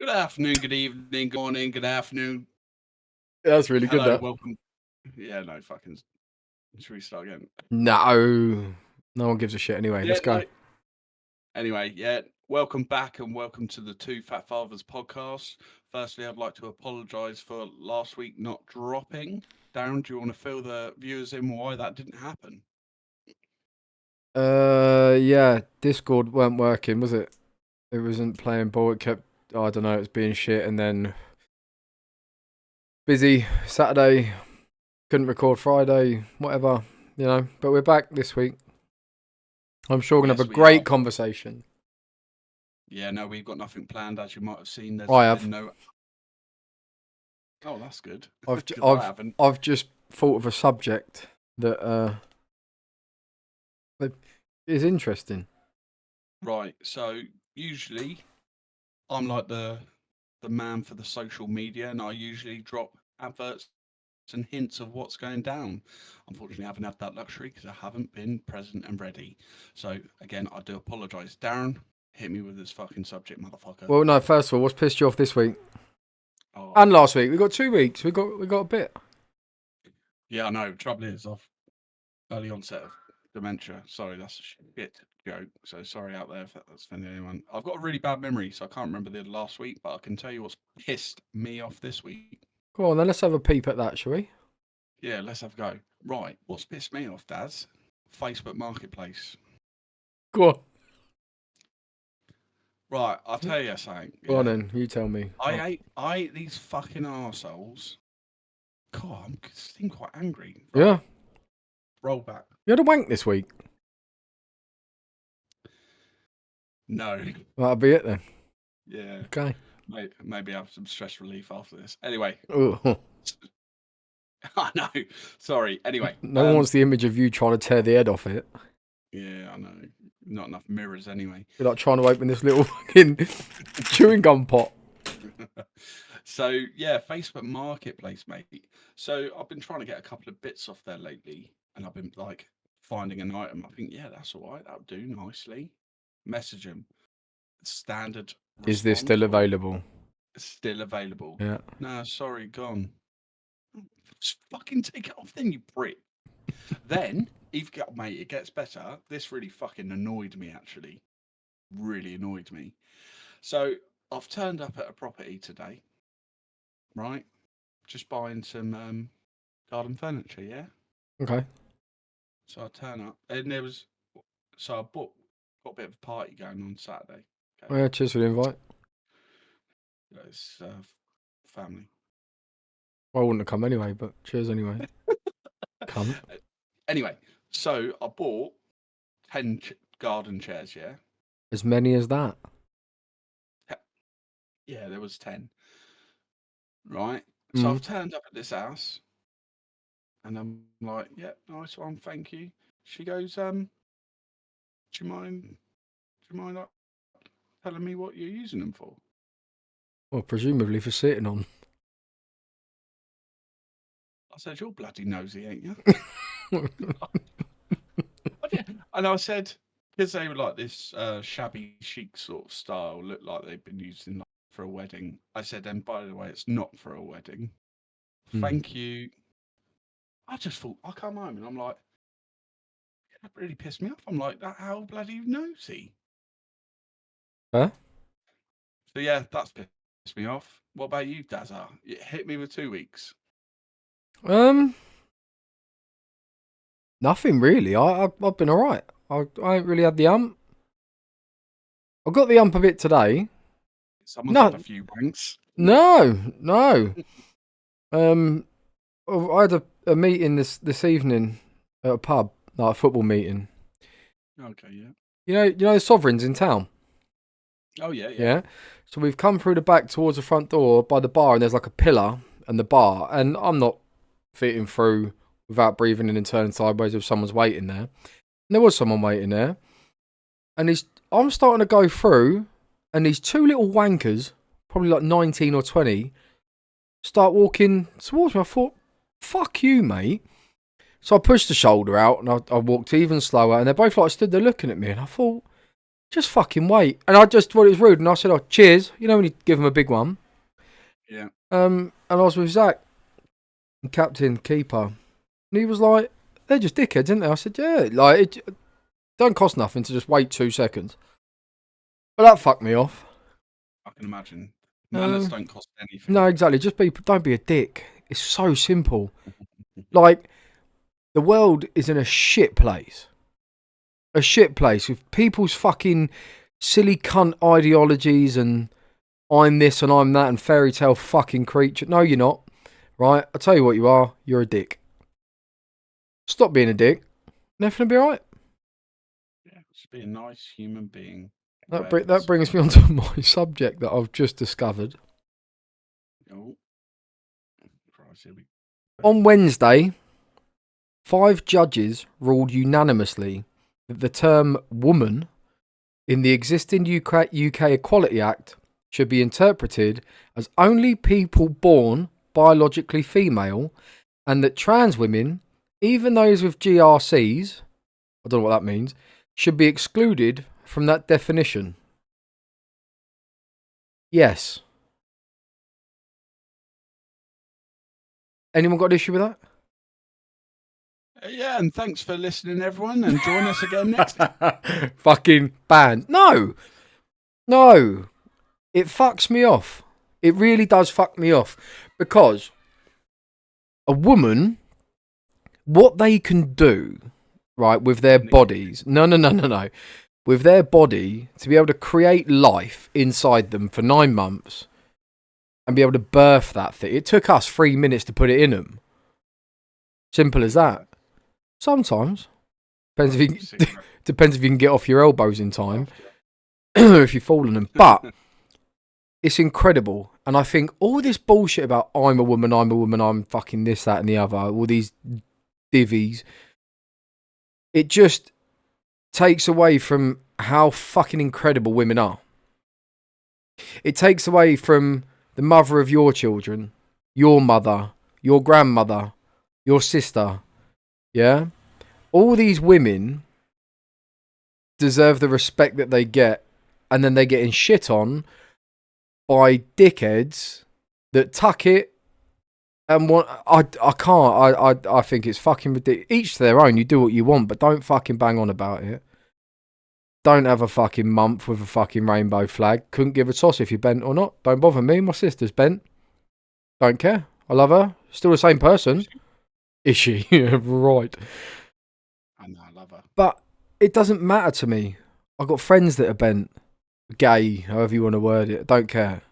Good afternoon, good evening, good morning, good afternoon. That's really good, Hello, that. welcome. Yeah, no, fucking. Should we start again? No. No one gives a shit anyway. Yeah, Let's go. no. Anyway, yeah, welcome back and welcome to the Two Fat Fathers podcast. Firstly, I'd like to apologise for last week not dropping. Darren, do you want to fill the viewers in why that didn't happen? Yeah, Discord weren't working, was it? It wasn't playing ball. It kept, I don't know, it was being shit. And then busy Saturday, couldn't record Friday, whatever, you know. But we're back this week. I'm sure we're going to have a great conversation. Yeah, no, we've got nothing planned, as you might have seen. There's I have. been no. Oh, that's good. I've just thought of a subject that is interesting. Right. So usually, I'm like the man for the social media, and I usually drop adverts and hints of what's going down. Unfortunately, I haven't had that luxury because I haven't been present and ready. So again, I do apologise. Darren, hit me with this fucking subject, motherfucker. Well, no. First of all, what's pissed you off this week? And last week? We got 2 weeks. We got a bit. Yeah, I know. Trouble is, I've early onset of dementia. Sorry, that's a shit joke. So sorry out there if that's offending anyone. I've got a really bad memory, so I can't remember the last week, but I can tell you what's pissed me off this week. Go on, then let's have a peep at that, shall we? Yeah, let's have a go. Right, what's pissed me off, Daz? Facebook Marketplace. Go on. Right, I'll tell you something. Go on then, you tell me. I hate these fucking arseholes. God, I'm getting quite angry. Right. Yeah. Roll back. You had a wank this week? No. Well, that'll be it then. Yeah. Okay. Maybe have some stress relief after this. Anyway. Ooh. I know. Sorry. Anyway. No one wants the image of you trying to tear the head off it. Yeah, I know. Not enough mirrors anyway. You're like trying to open this little fucking chewing gum pot. So, yeah, Facebook Marketplace, mate. So, I've been trying to get a couple of bits off there lately, and I've been like finding an item. I think, yeah, that's all right. That'll do nicely. Message them. Standard. Is this still available? Still available. Yeah. No, sorry, gone. Just fucking take it off then, you prick. Then, mate, it gets better. This really fucking annoyed me, actually. Really annoyed me. So, I've turned up at a property today, right? Just buying some garden furniture, yeah? Okay. So I turn up, and I got a bit of a party going on Saturday. Okay. Well, yeah, cheers for the invite. It's family. Well, I wouldn't have come anyway, but cheers anyway. Come. Anyway, so I bought 10 garden chairs, yeah? As many as that? Yeah, there was 10. Right? So I've turned up at this house, and I'm like, yeah, nice one, thank you. She goes, do you mind like, telling me what you're using them for? Well, presumably for sitting on. I said, you're bloody nosy, ain't you? And I said, because they were like this shabby chic sort of style, looked like they'd been used in, like, for a wedding. I said, and by the way, it's not for a wedding. Thank you. I just thought, I come home and I'm like, that really pissed me off. I'm like, how bloody nosy. Huh? So yeah, that's pissed me off. What about you, Dazza? You hit me with 2 weeks. Nothing really. I've been alright. I ain't really had the ump. I got the ump a bit today. Someone's had a few wanks. No. I had a meeting this evening at a pub, like a football meeting. Okay, yeah. You know the Sovereigns in town? Oh, yeah. Yeah. So we've come through the back towards the front door by the bar, and there's like a pillar and the bar, and I'm not fitting through without breathing in and turning sideways if someone's waiting there. And there was someone waiting there, and I'm starting to go through, and these two little wankers, probably like 19 or 20, start walking towards me. I thought, fuck you, mate. So I pushed the shoulder out, and I walked even slower, and they're both like stood there looking at me, and I thought, Just fucking wait. And I just thought it was rude, and I said, "Oh, cheers." You know when you give him a big one. Yeah. And I was with Zach, captain, keeper, and he was like, "They're just dickheads, aren't they?" I said, "Yeah, like it don't cost nothing to just wait 2 seconds." But that fucked me off. I can imagine. Manners don't cost anything. No, exactly. Don't be a dick. It's so simple. Like, the world is in a shit place. A shit place with people's fucking silly cunt ideologies and I'm this and I'm that and fairy tale fucking creature. No, you're not. Right? I'll tell you what you are. You're a dick. Stop being a dick. And everything will be alright. Yeah, just be a nice human being. That brings me on to my subject that I've just discovered. Oh. On Wednesday, 5 judges ruled unanimously that the term woman in the existing UK Equality Act should be interpreted as only people born biologically female, and that trans women, even those with GRCs, I don't know what that means, should be excluded from that definition. Yes. Anyone got an issue with that? Yeah, and thanks for listening, everyone, and join us again next time. Fucking banned. No. It fucks me off. It really does fuck me off. Because a woman, what they can do, right, with their bodies. No. With their body, to be able to create life inside them for 9 months and be able to birth that thing. It took us 3 minutes to put it in them. Simple as that. Sometimes. Depends if you can get off your elbows in time. If you've fallen them. But it's incredible. And I think all this bullshit about I'm a woman, I'm fucking this, that and the other, all these divvies, it just takes away from how fucking incredible women are. It takes away from the mother of your children, your mother, your grandmother, your sister. Yeah? All these women deserve the respect that they get, and then they're getting shit on by dickheads that tuck it and want. I can't. I think it's fucking ridiculous. Each to their own. You do what you want, but don't fucking bang on about it. Don't have a fucking month with a fucking rainbow flag. Couldn't give a toss if you're bent or not. Don't bother me. My sister's bent. Don't care. I love her. Still the same person. Is she? Yeah, right. I know, I love her. But it doesn't matter to me. I've got friends that are bent. Gay, however you want to word it. Don't care.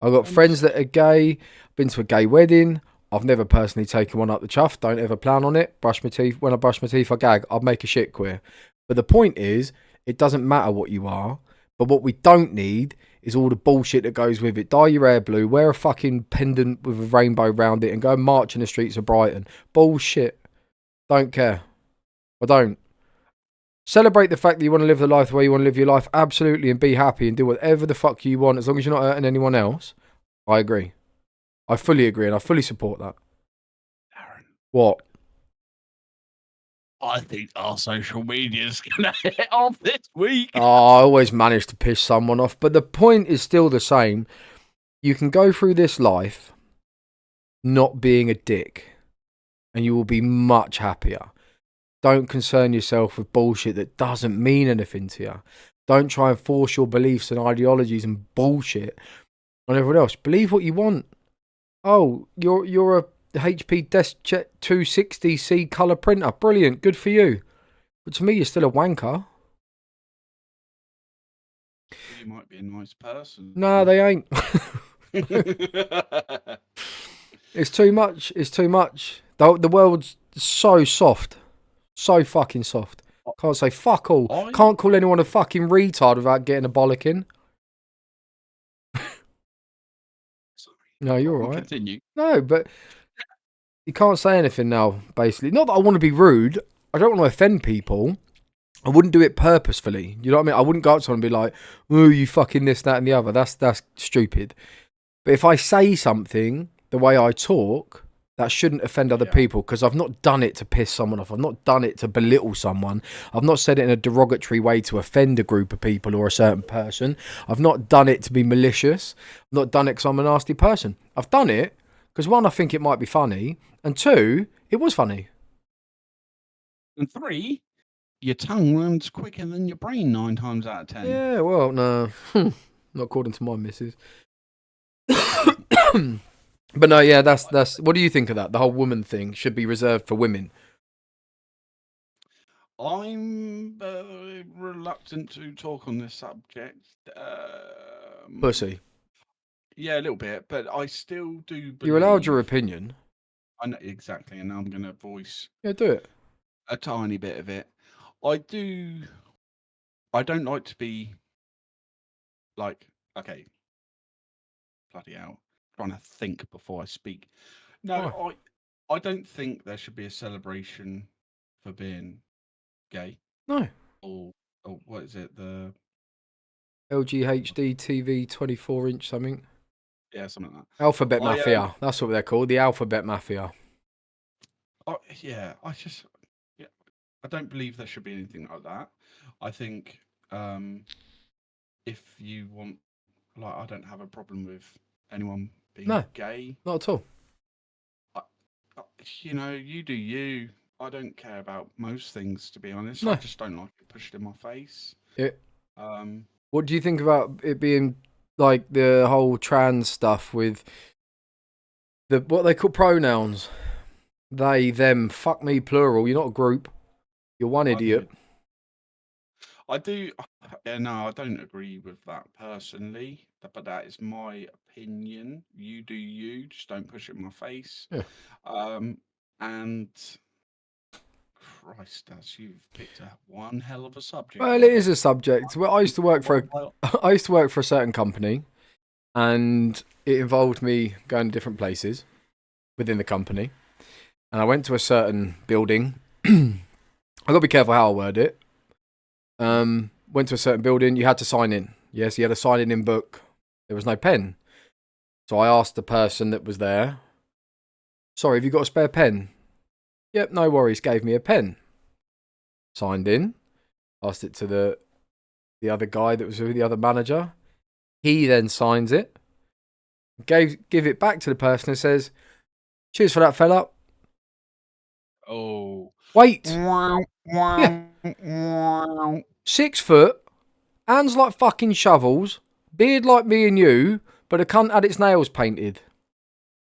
I've got friends that are gay. Been to a gay wedding. I've never personally taken one up the chuff. Don't ever plan on it. Brush my teeth. When I brush my teeth, I gag. I'd make a shit queer. But the point is, it doesn't matter what you are. But what we don't need is all the bullshit that goes with it. Dye your hair blue. Wear a fucking pendant with a rainbow round it and go and march in the streets of Brighton. Bullshit. Don't care. I don't. Celebrate the fact that you want to live the life the way you want to live your life. Absolutely. And be happy and do whatever the fuck you want. As long as you're not hurting anyone else. I agree. I fully agree and I fully support that. Aaron. What? I think our social media's going to hit off this week. Oh, I always manage to piss someone off. But the point is still the same. You can go through this life not being a dick. And you will be much happier. Don't concern yourself with bullshit that doesn't mean anything to you. Don't try and force your beliefs and ideologies and bullshit on everyone else. Believe what you want. Oh, you're a HP DeskJet 260C colour printer. Brilliant. Good for you. But to me, you're still a wanker. You might be a nice person. No, they ain't. It's too much. It's too much. The world's so soft. So fucking soft. Can't say fuck all. Can't call anyone a fucking retard without getting a bollocking. No, you're all right. Continue. No, but you can't say anything now, basically. Not that I want to be rude. I don't want to offend people. I wouldn't do it purposefully. You know what I mean? I wouldn't go up to someone and be like, oh, you fucking this, that, and the other. That's stupid. But if I say something the way I talk, that shouldn't offend other Yeah. people, because I've not done it to piss someone off. I've not done it to belittle someone. I've not said it in a derogatory way to offend a group of people or a certain person. I've not done it to be malicious. I've not done it because I'm a nasty person. I've done it because, one, I think it might be funny, and two, it was funny. And 3, your tongue runs quicker than your brain 9 times out of 10. Yeah, well, no. Not according to my missus. But no, yeah, that's. What do you think of that? The whole woman thing should be reserved for women. I'm reluctant to talk on this subject. Pussy. Yeah, a little bit, but I still do You're allowed your believe. opinion. I know exactly, and I'm going to voice Yeah, do it. a tiny bit of it. I do. I don't like to be like, okay, bloody hell, trying to think before I speak. No, Why? I don't think there should be a celebration for being gay No. or what is it? The LGHD TV 24-inch something. yeah, something like that. Alphabet I Mafia. That's what they're called. The Alphabet Mafia. yeah, yeah, I don't believe there should be anything like that. I think if you want, like, I don't have a problem with anyone being No, gay. not at all. I, you know, you do you. I don't care about most things, to be honest. I No. just don't like it pushed in my face. It, Um, what do you think about it being like the whole trans stuff with the what they call pronouns? They, them, fuck me, plural. You're not a group. You're one I think idiot. I do. Yeah, no, I don't agree with that personally, but that is my opinion. You do you. Just don't push it in my face. Yeah. And Christ, as you've picked up one hell of a subject, Well, it brother. is a subject. Well, I used to work for Well, I used to work for a certain company, and it involved me going to different places within the company. And I went to a certain building. I got to be careful how I word it. Went to a certain building. You had to sign in. Yes, you had a signing in book. There was no pen. So I asked the person that was there, sorry, have you got a spare pen? Yep, no worries. Gave me a pen. Signed in. Asked it to the other guy that was with the other manager. He then signs it. Give it back to the person and says, cheers for that, fella. oh, Wait. wow, Yeah. wow, wow. 6 foot. Hands like fucking shovels. Beard like me and you. But the cunt had its nails painted.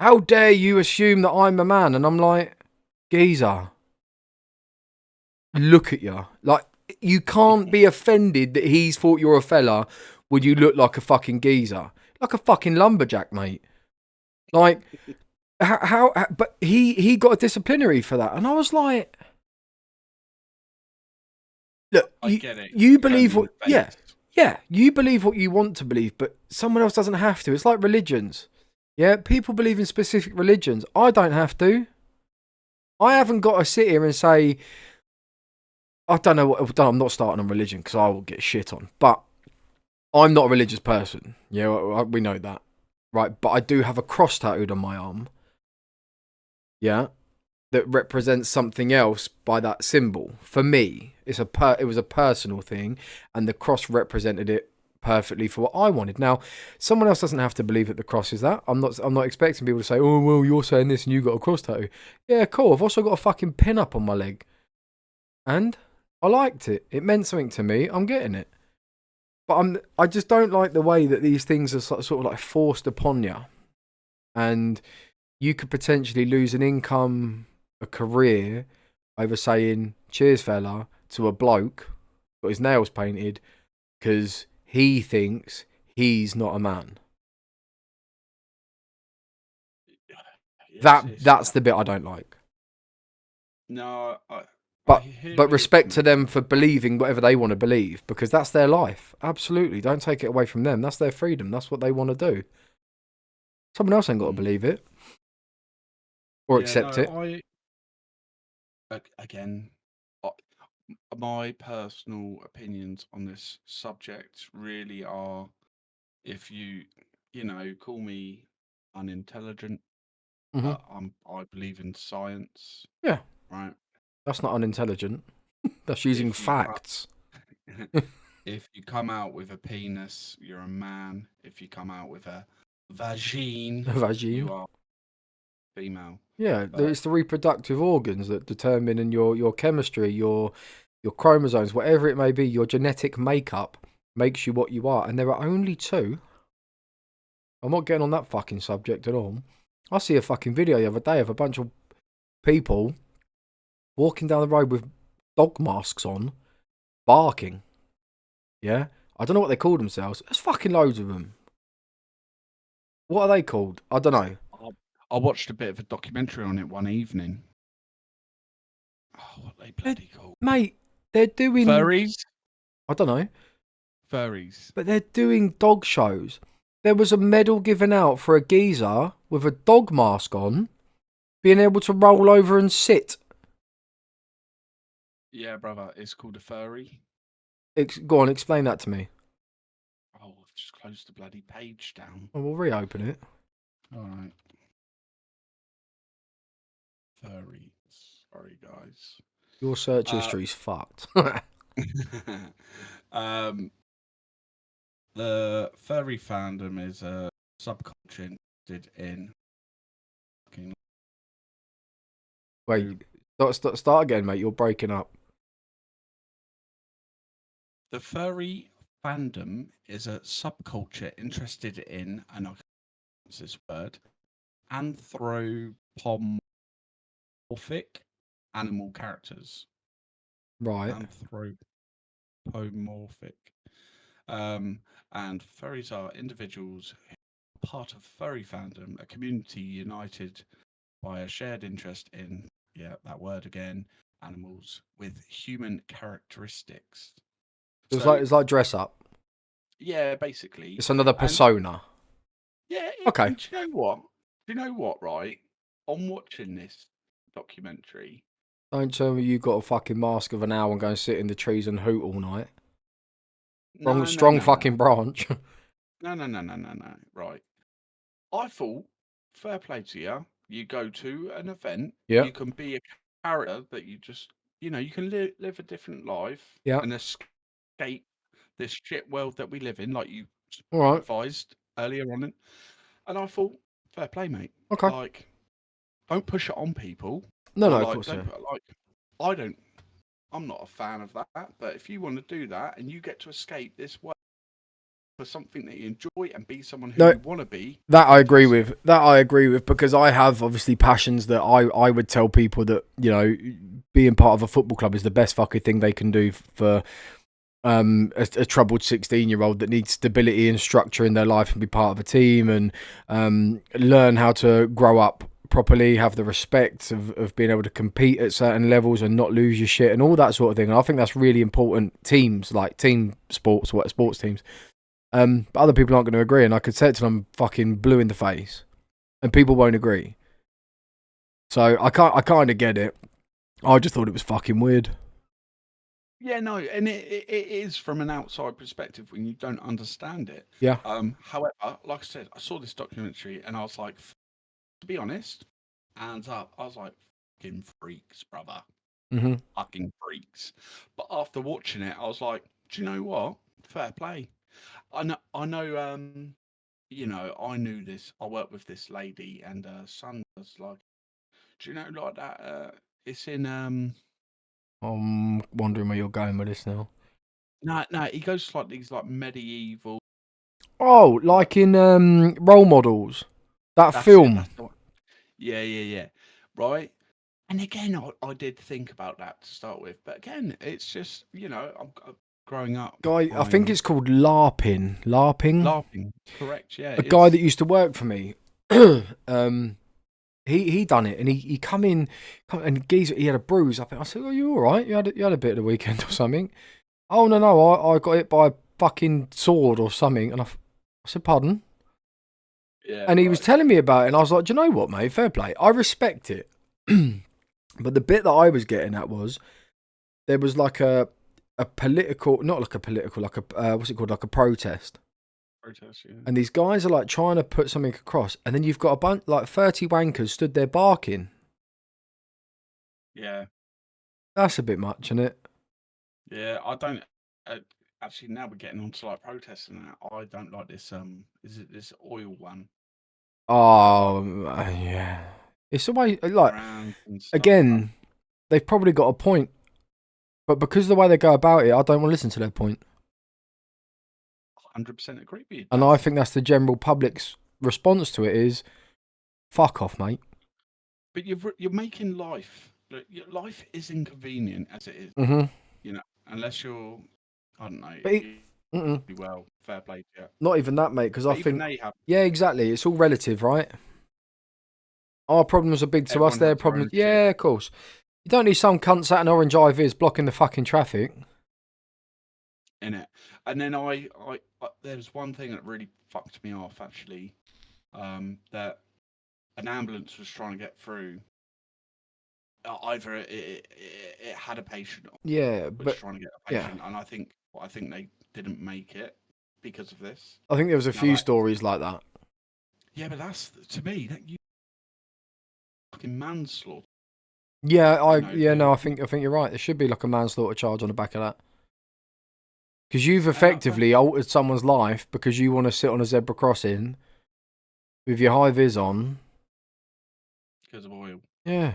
How dare you assume that I'm a man? And I'm like, geezer, look at you. Like, you can't be offended that he's thought you're a fella when you look like a fucking geezer. Like a fucking lumberjack, mate. Like, but he got a disciplinary for that. And I was like, look, I get it. you Turned believe me in what, the face. yeah, you believe what you want to believe, but someone else doesn't have to. It's like religions. Yeah, people believe in specific religions. I don't have to. I haven't got to sit here and say, I don't know what, I'm not starting on religion because I will get shit on, but I'm not a religious person. Yeah, we know that. Right, but I do have a cross tattooed on my arm. Yeah, that represents something else by that symbol. For me, it was a personal thing, and the cross represented it perfectly for what I wanted. Now, someone else doesn't have to believe that the cross is that. I'm not expecting people to say, "Oh, well, you're saying this and you got a cross tattoo." Yeah, cool. I've also got a fucking pin up on my leg, and I liked it. It meant something to me. I'm getting it, but I just don't like the way that these things are sort of like forced upon you, and you could potentially lose an income, a career, over saying "cheers, fella" to a bloke got his nails painted because he thinks he's not a man. That's the bit I don't like. No, I But hear but where you're respect to coming them from. for believing whatever they want to believe, because that's their life. Absolutely, don't take it away from them. That's their freedom. That's what they want to do. Someone else ain't got to Mm. believe it or Yeah, accept no, it. again, I, my personal opinions on this subject really are, if you know, call me unintelligent, Mhm. I believe in science, Yeah, right? that's not unintelligent. That's using If you facts. if you come out with a penis, you're a man. If you come out with a vagine, Vagine. you are female. Yeah, But it's the reproductive organs that determine in your chemistry, your chromosomes, whatever it may be, your genetic makeup makes you what you are. And there are only two. I'm not getting on that fucking subject at all. I see a fucking video the other day of a bunch of people walking down the road with dog masks on, barking. Yeah? I don't know what they call themselves. There's fucking loads of them. What are they called? I don't know. I watched a bit of a documentary on it one evening. Oh, what are they They're, bloody called? mate, they're doing... Furries? I don't know. Furries. But they're doing dog shows. There was a medal given out for a geezer with a dog mask on, being able to roll over and sit. Yeah, brother, it's called a furry. Go on, explain that to me. Oh, I've just closed the bloody page down. Well, we'll reopen it. All right. Furries. Sorry, guys. Your search history's fucked. um, the furry fandom is a subculture interested in fucking. Wait, start again, mate. You're breaking up. The furry fandom is a subculture interested in, and I'll use this word, anthropomorphic animal characters. Right. Anthropomorphic. And furries are individuals who are part of furry fandom, a community united by a shared interest in, yeah, that word again, animals with human characteristics. So, It's like dress up. yeah, basically. It's another And persona. yeah, Okay. and do you know what? Do you know what, right? On watching this documentary, Don't tell me you got a fucking mask of an owl and go and sit in the trees and hoot all night. no, no, Strong no, no, fucking branch. no. Right. I thought, fair play to you. You go to an event, Yeah. you can be a character that you just, you can live a different life Yeah. and escape this shit world that we live in, like you All right. advised earlier on. And I thought, fair play, mate. Okay. Like, don't push it on people, No, or no, of like, course, don't yeah. put like, I don't. I'm not a fan of that. But if you want to do that and you get to escape this world for something that you enjoy and be someone who No, you want to be, that I agree fantastic. with. That I agree with because I have obviously passions that I would tell people that, being part of a football club is the best fucking thing they can do for a troubled 16-year-old that needs stability and structure in their life and be part of a team and learn how to grow up properly, have the respect of being able to compete at certain levels and not lose your shit and all that sort of thing. And I think that's really important. Teams, like team sports, sports teams. But other people aren't going to agree, and I could say it to them fucking blue in the face, and people won't agree. So I kind of get it. I just thought it was fucking weird. Yeah, no, and it is from an outside perspective when you don't understand it. Yeah. However, like I said, I saw this documentary and I was like, to be honest, hands up, I was like, fucking freaks, brother, Mm-hmm. fucking freaks. But after watching it, I was like, do you know what? Fair play. I know. I knew this. I worked with this lady, and her son was like, do you know, like that? It's in I'm wondering where you're going with this now. no, he goes to like these like medieval. Oh, Like, like in Role Models, that that's it. film. That's the one. Yeah. Right. And again, I did think about that to start with, but again, it's just I'm growing up. Guy, I think I'm it's called LARPing. LARPing. laughing. Correct. Yeah, A it guy that is. used to work for me. He done it, and he come in, and geezer, he had a bruise. I said, "Are you all right? You had a bit of the weekend or something?" Oh no, I got hit by a fucking sword or something, and I said, "Pardon?" Yeah. And he was Right. telling me about it, and I was like, "Do you know what, mate? Fair play. I respect it." But the bit that I was getting at was there was like a political, not like a political, like a what's it called, like a protest. Protest, yeah. And these guys are like trying to put something across, and then you've got a bunch, like 30 wankers stood there barking. Yeah. That's a bit much, isn't it? Yeah, I don't. Uh, Actually, now we're getting onto like protesting. Now, I don't like this. Is it this oil one? Like Oh, yeah. It's the way, like, brands and stuff. again, they've probably got a point, but because of the way they go about it, I don't want to listen to their point. 100% agree with you, And I Daz. think that's the general public's response to it is, fuck off, mate. But you're making life. Look, life is inconvenient as it is. Mm-hmm. You know, unless you're, I don't know, But well, fair play to you. not even that, mate, because I But even think, they have. yeah, exactly. It's all relative, right? Our problems are big to us, Everyone their has their own problems. shit Yeah, of course. You don't need some cunt sat in orange IVs blocking the fucking traffic. in it. And then there was one thing that really fucked me off actually. That an ambulance was trying to get through. Either it had a patient or Yeah, was but trying to get a yeah, patient, and I think they didn't make it because of this. I think there was a Now few that, stories like that. yeah, but that's to me that you fucking manslaughter. Yeah, You know, no, I think you're right. There should be like a manslaughter charge on the back of that. Because you've and effectively altered someone's life because you want to sit on a zebra crossing with your high vis on. because of oil. Yeah.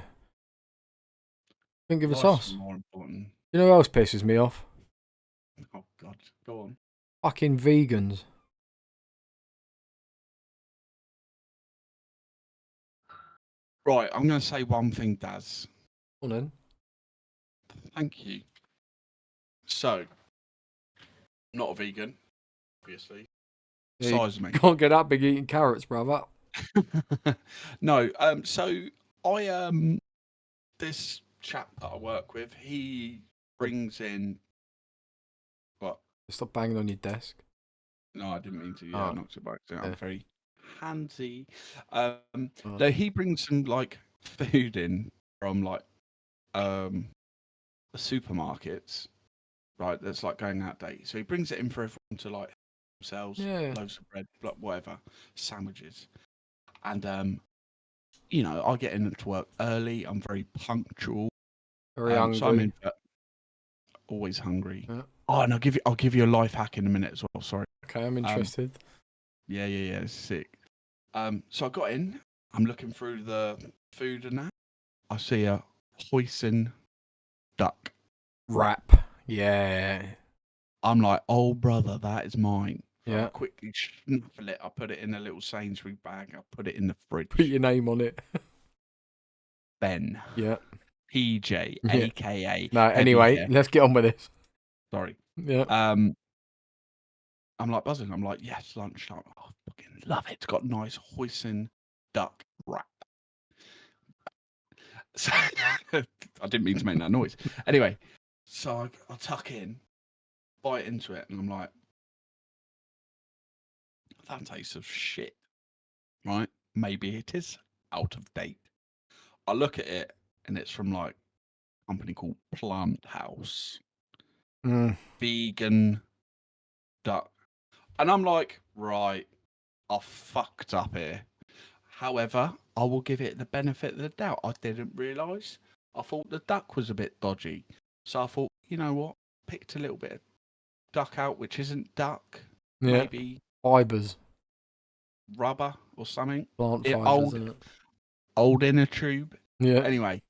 Don't give a Life's toss. more important. You know who else pisses me off? Oh God, go on. Fucking vegans. Right, I'm going to say one thing, Daz. Come on then. Thank you. So, not a vegan, obviously. Yeah, you Size me. can't get that big eating carrots, brother. No, so I this chap that I work with, he brings in what? Stop banging on your desk. No, I didn't mean to. Yeah, I Alright. knocked it back. I'm Yeah. very handsy. Um, Oh. no, he brings some like food in from like the supermarkets, right? That's like going out date. So he brings it in for everyone to like themselves, Yeah. loaves of bread, whatever, sandwiches, and you know, I get into work early. I'm very punctual. Very So I'm hungry. in always hungry. Yeah. Oh, and I'll give you a life hack in a minute as well. Sorry. Okay, I'm interested. Yeah, it's sick. So I got in. I'm looking through the food and that. I see a hoisin duck. Wrap. Yeah. I'm like, oh brother, that is mine. So I Yeah. quickly snuffle it. I put it in a little Sainsbury bag. I put it in the fridge. Put your name on it. Ben. Yeah. PJ, Yeah. aka. No, Heavy anyway, Hair. let's get on with this. Sorry. Yeah. I'm like buzzing. I'm like, yes, lunchtime. Oh, fucking love it. It's got nice hoisin duck wrap. So I didn't mean to make that noise. Anyway, so I tuck in, bite into it, and I'm like, that tastes of shit. Right? Maybe it is out of date. I look at it, and it's from like a company called Plant House. Vegan duck. And I'm like, right, I fucked up here. However, I will give it the benefit of the doubt. I didn't realise. I thought the duck was a bit dodgy. So I thought, you know what? Picked a little bit of duck out, which isn't duck. Yeah. Maybe Fibers. rubber or something. Plant fibers, isn't it? Old inner tube. Yeah. Anyway.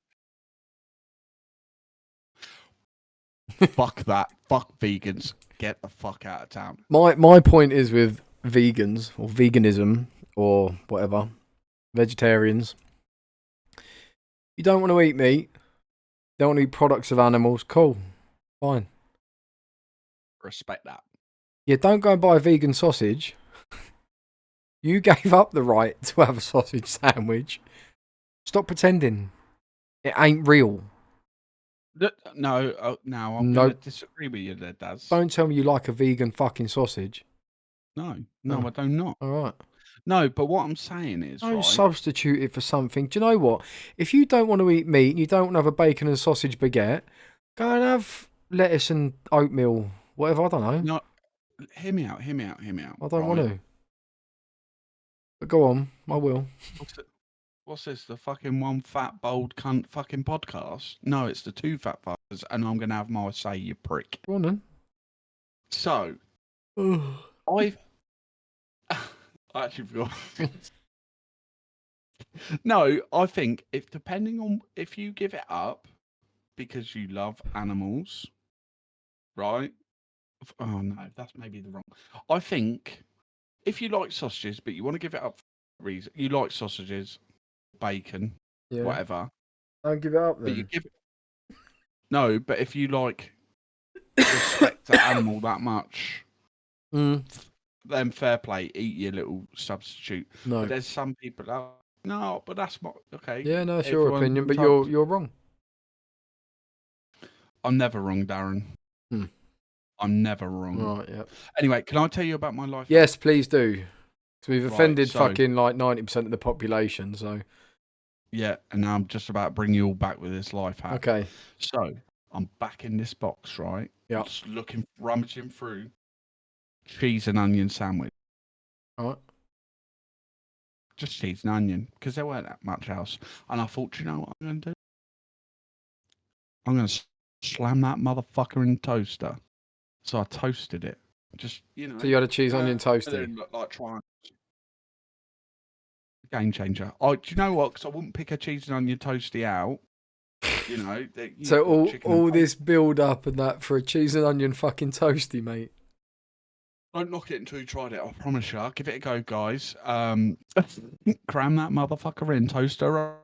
Fuck that. Fuck vegans. Get the fuck out of town. My point is with vegans or veganism or whatever, vegetarians. You don't want to eat meat. Don't want to eat products of animals. Cool. Fine. Respect that. Yeah, don't go and buy a vegan sausage. You gave up the right to have a sausage sandwich. Stop pretending. It ain't real. No, now I'm No. going to disagree with you there, Daz. Don't tell me you like a vegan fucking sausage. No, Oh. I do not. All right. No, but what I'm saying is, Don't right? substitute it for something. Do you know what? If you don't want to eat meat and you don't want to have a bacon and sausage baguette, go and have lettuce and oatmeal, whatever. I don't know. hear me out. Hear me out. Hear me out. I don't want Right? to. But go on, I will. What's this? The fucking one fat bold cunt fucking podcast? No, it's the two fat fuckers, and I'm gonna have my say, you prick. Go on then. So I've I actually forgot. No, I think if depending on if you give it up because you love animals, right? Oh no, that's maybe the wrong. I think if you like sausages, but you want to give it up for a reason, you like sausages, bacon, Yeah. whatever, Don't give it up but you then. give it no, but if you like respect the animal that much, Mm. then fair play, eat your little substitute. But No. there's some people that no, but that's my okay. Yeah, no, it's your Everyone's opinion, but entitled. you're wrong. I'm never wrong, Darren. Hmm. I'm never wrong. Right, yeah. Anyway, can I tell you about my life? Yes, please do. Because we've Right, offended so fucking like 90% of the population, so. yeah, and now I'm just about to bring you all back with this life hack. Okay. So I'm back in this box, right? Yeah. Just looking, rummaging through cheese and onion sandwich. All right. Just cheese and onion because there weren't that much else. And I thought, you know what I'm going to do? I'm going to slam that motherfucker in the toaster. So I toasted it. Just, you know. So you had a cheese onion toasty. Like trying. Game changer. Do you know what? Because I wouldn't pick a cheese and onion toasty out. You know. So chicken all and this build up and that for a cheese and onion fucking toasty, mate. Don't knock it until you tried it. I promise you. Give it a go, guys. Cram that motherfucker in. Toast her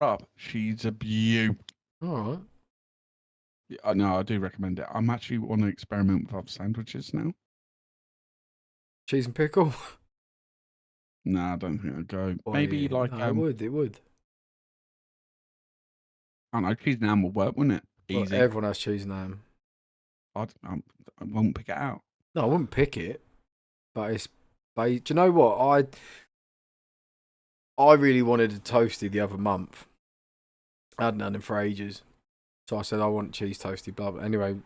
up. She's a beaut. All right. Yeah, no, I do recommend it. I'm actually want to experiment with other sandwiches now. Cheese and pickle. No, I don't think I'd go. Oh, Maybe yeah. like No, it would. I don't know, cheese and ham would work, wouldn't it? Well, Easy. everyone has cheese and ham. I won't pick it out. No, I wouldn't pick it. But it's. Do you know what? I really wanted a toasty the other month. I hadn't had them for ages. So I said I want cheese toasty, blah blah. Anyway,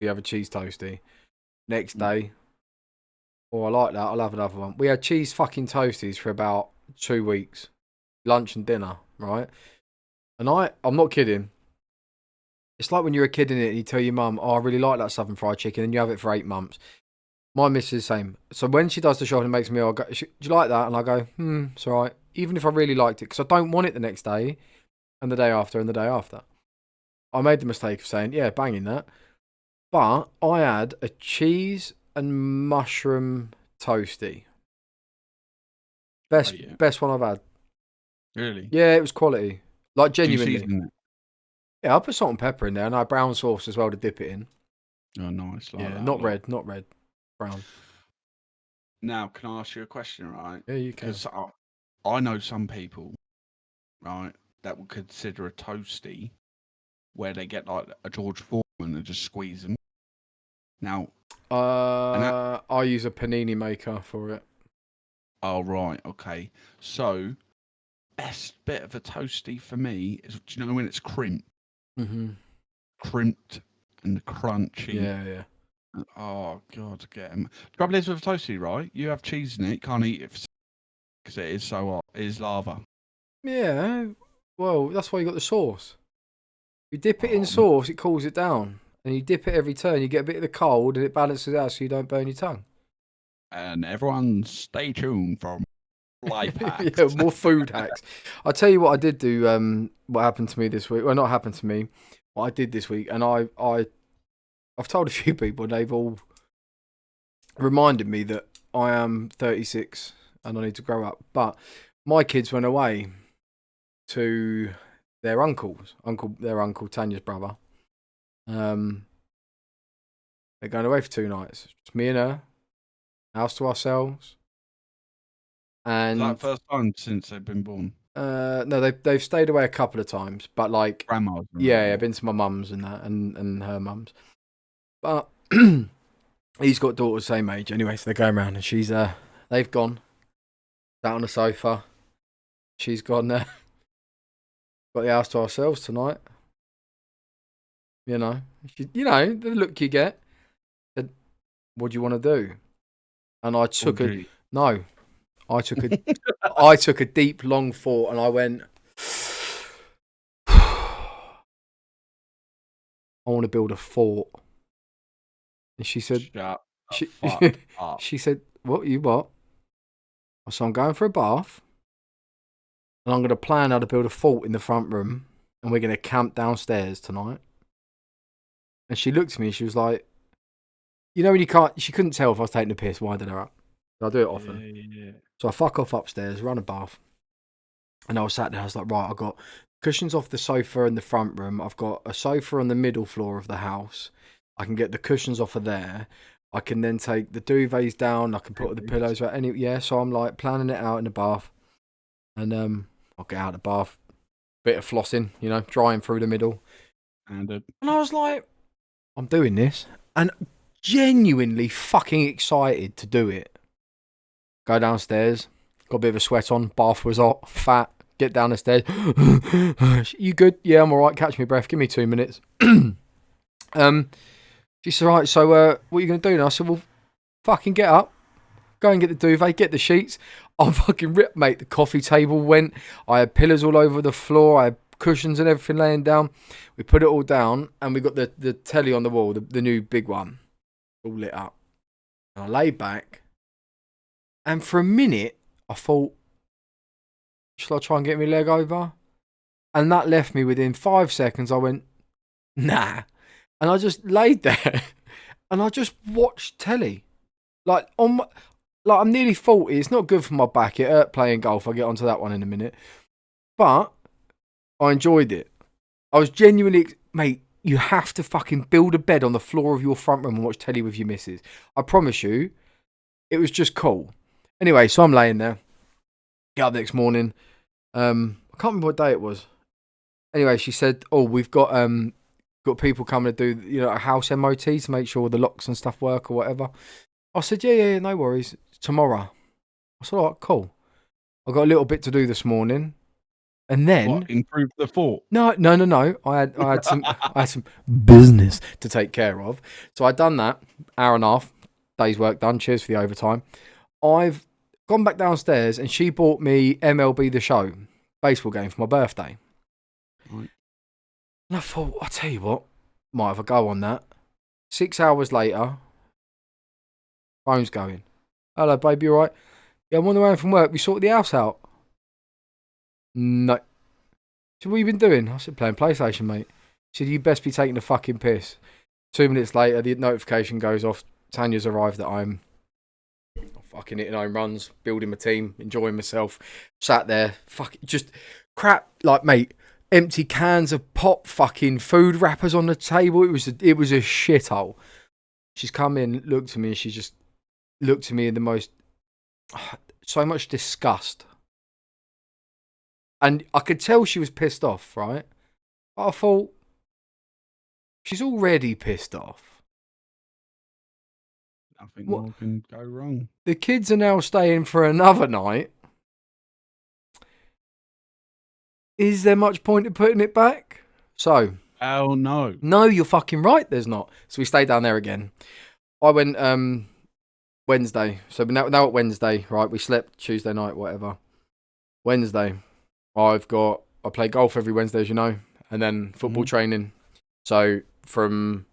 we have a cheese toasty. Next day, I like that, I'll have another one. We had cheese fucking toasties for about 2 weeks. Lunch and dinner, right? And I'm not kidding. It's like when you're a kid in it and you tell your mum, oh, I really like that Southern fried chicken, and you have it for 8 months. My missus is the same. So when she does the shopping and makes me, I go, do you like that? And I go, it's alright. Even if I really liked it, because I don't want it the next day, and the day after, and the day after. I made the mistake of saying, yeah, banging that. But I had a cheese and mushroom toasty. Best one I've had. Really? Yeah, it was quality. Like, Do you genuinely. season it? Yeah, I put salt and pepper in there, and I had brown sauce as well to dip it in. Oh, nice. Like Yeah, that not a lot. red. Brown. Now, can I ask you a question, right? Yeah, you can. Because I know some people, right, that would consider a toasty where they get like a George Foreman and just squeeze them. Now, I use a panini maker for it. oh right, okay. So, best bit of a toasty for me is, do you know when it's crimped? Mm-hmm. Crimped and crunchy. Yeah. Oh god, get him. Trouble is with a toasty, right? You have cheese in it, you can't eat it because it is so hot. It is lava. Yeah. Well, that's why you got the sauce. You dip it in sauce, it cools it down. And you dip it every turn, you get a bit of the cold, and it balances out so you don't burn your tongue. And everyone stay tuned for life hacks. Yeah, more food hacks. I'll tell you what I did do, what happened to me this week. Well, not happened to me. What I did this week, and I've told a few people, and they've all reminded me that I am 36 and I need to grow up. But my kids went away to their their uncle Tanya's brother. They're going away for 2 nights. Just me and her, house to ourselves. And Is that first time since they've been born? no, they've stayed away a couple of times, but like Grandma's. yeah, I've been to my mum's and that, and her mum's. But he's got daughters same age anyway, so they're going around, and she's they've gone sat on the sofa. She's gone there. Got the house to ourselves tonight. You know the look you get. what do you want to do? And I took Orgy. I took a deep, long thought, and I went, I want to build a fort. And she said, Shut the she, fuck up. she said, what? So I'm going for a bath, and I'm going to plan how to build a fort in the front room, and we're going to camp downstairs tonight. And she looked at me, and she was like, you know when you can't, she couldn't tell if I was taking the piss, winding her up. I do it often. Yeah. So I fuck off upstairs, run a bath. And I was sat there, I was like, right, I've got cushions off the sofa in the front room. I've got a sofa on the middle floor of the house. I can get the cushions off of there. I can then take the duvets down. I can put the pillows right. So I'm like planning it out in the bath. And I'll get out of the bath. Bit of flossing, drying through the middle. And I was like, I'm doing this. And genuinely fucking excited to do it. Go downstairs. Got a bit of a sweat on. Bath was hot. Fat. Get down the stairs. You good? Yeah, I'm all right. Catch me breath. Give me 2 minutes. She said, right, so what are you going to do now? I said, well, fucking get up. Go and get the duvet. Get the sheets. I'm fucking ripped, mate. The coffee table went. I had pillows all over the floor. I had cushions and everything laying down. We put it all down, and we got the telly on the wall, the new big one, all lit up. And I lay back, and for a minute, I thought, shall I try and get my leg over? And that left me within 5 seconds. I went, nah. And I just laid there and I just watched telly. I'm nearly 40. It's not good for my back. It hurt playing golf. I'll get onto that one in a minute. But I enjoyed it. I was genuinely, mate, you have to fucking build a bed on the floor of your front room and watch telly with your missus. I promise you, it was just cool. Anyway, so I'm laying there. Get up the next morning. I can't remember what day it was. Anyway, she said, "Oh, we've got people coming to do a house MOT to make sure the locks and stuff work or whatever." I said, "Yeah, no worries. Tomorrow." I said, "All right, cool. I got a little bit to do this morning, and then improve the fort." No. I had some business to take care of, so I'd done that. Hour and a half, day's work done. Cheers for the overtime. I've gone back downstairs, and she bought me MLB The Show baseball game for my birthday. Right. And I thought, I'll tell you what, might have a go on that. 6 hours later, phone's going. Hello, baby, you all right? Yeah, I'm on the way home from work. We sorted the house out. No. So what have you been doing? I said, playing PlayStation, mate. She said, you best be taking the fucking piss. 2 minutes later, the notification goes off. Tanya's arrived at home. Fucking hitting home runs, building my team, enjoying myself. Sat there, fucking just crap, mate. Empty cans of pop, fucking food wrappers on the table. It was a shithole. She's come in, looked at me, and she just looked at me in the most, so much disgust. And I could tell she was pissed off, right? But I thought, she's already pissed off. Nothing more can go wrong. The kids are now staying for another night. Is there much point in putting it back? So. Oh, no. No, you're fucking right, there's not. So we stayed down there again. I went Wednesday. So now at Wednesday, right? We slept Tuesday night, whatever. Wednesday, I play golf every Wednesday, as you know, and then football training. So from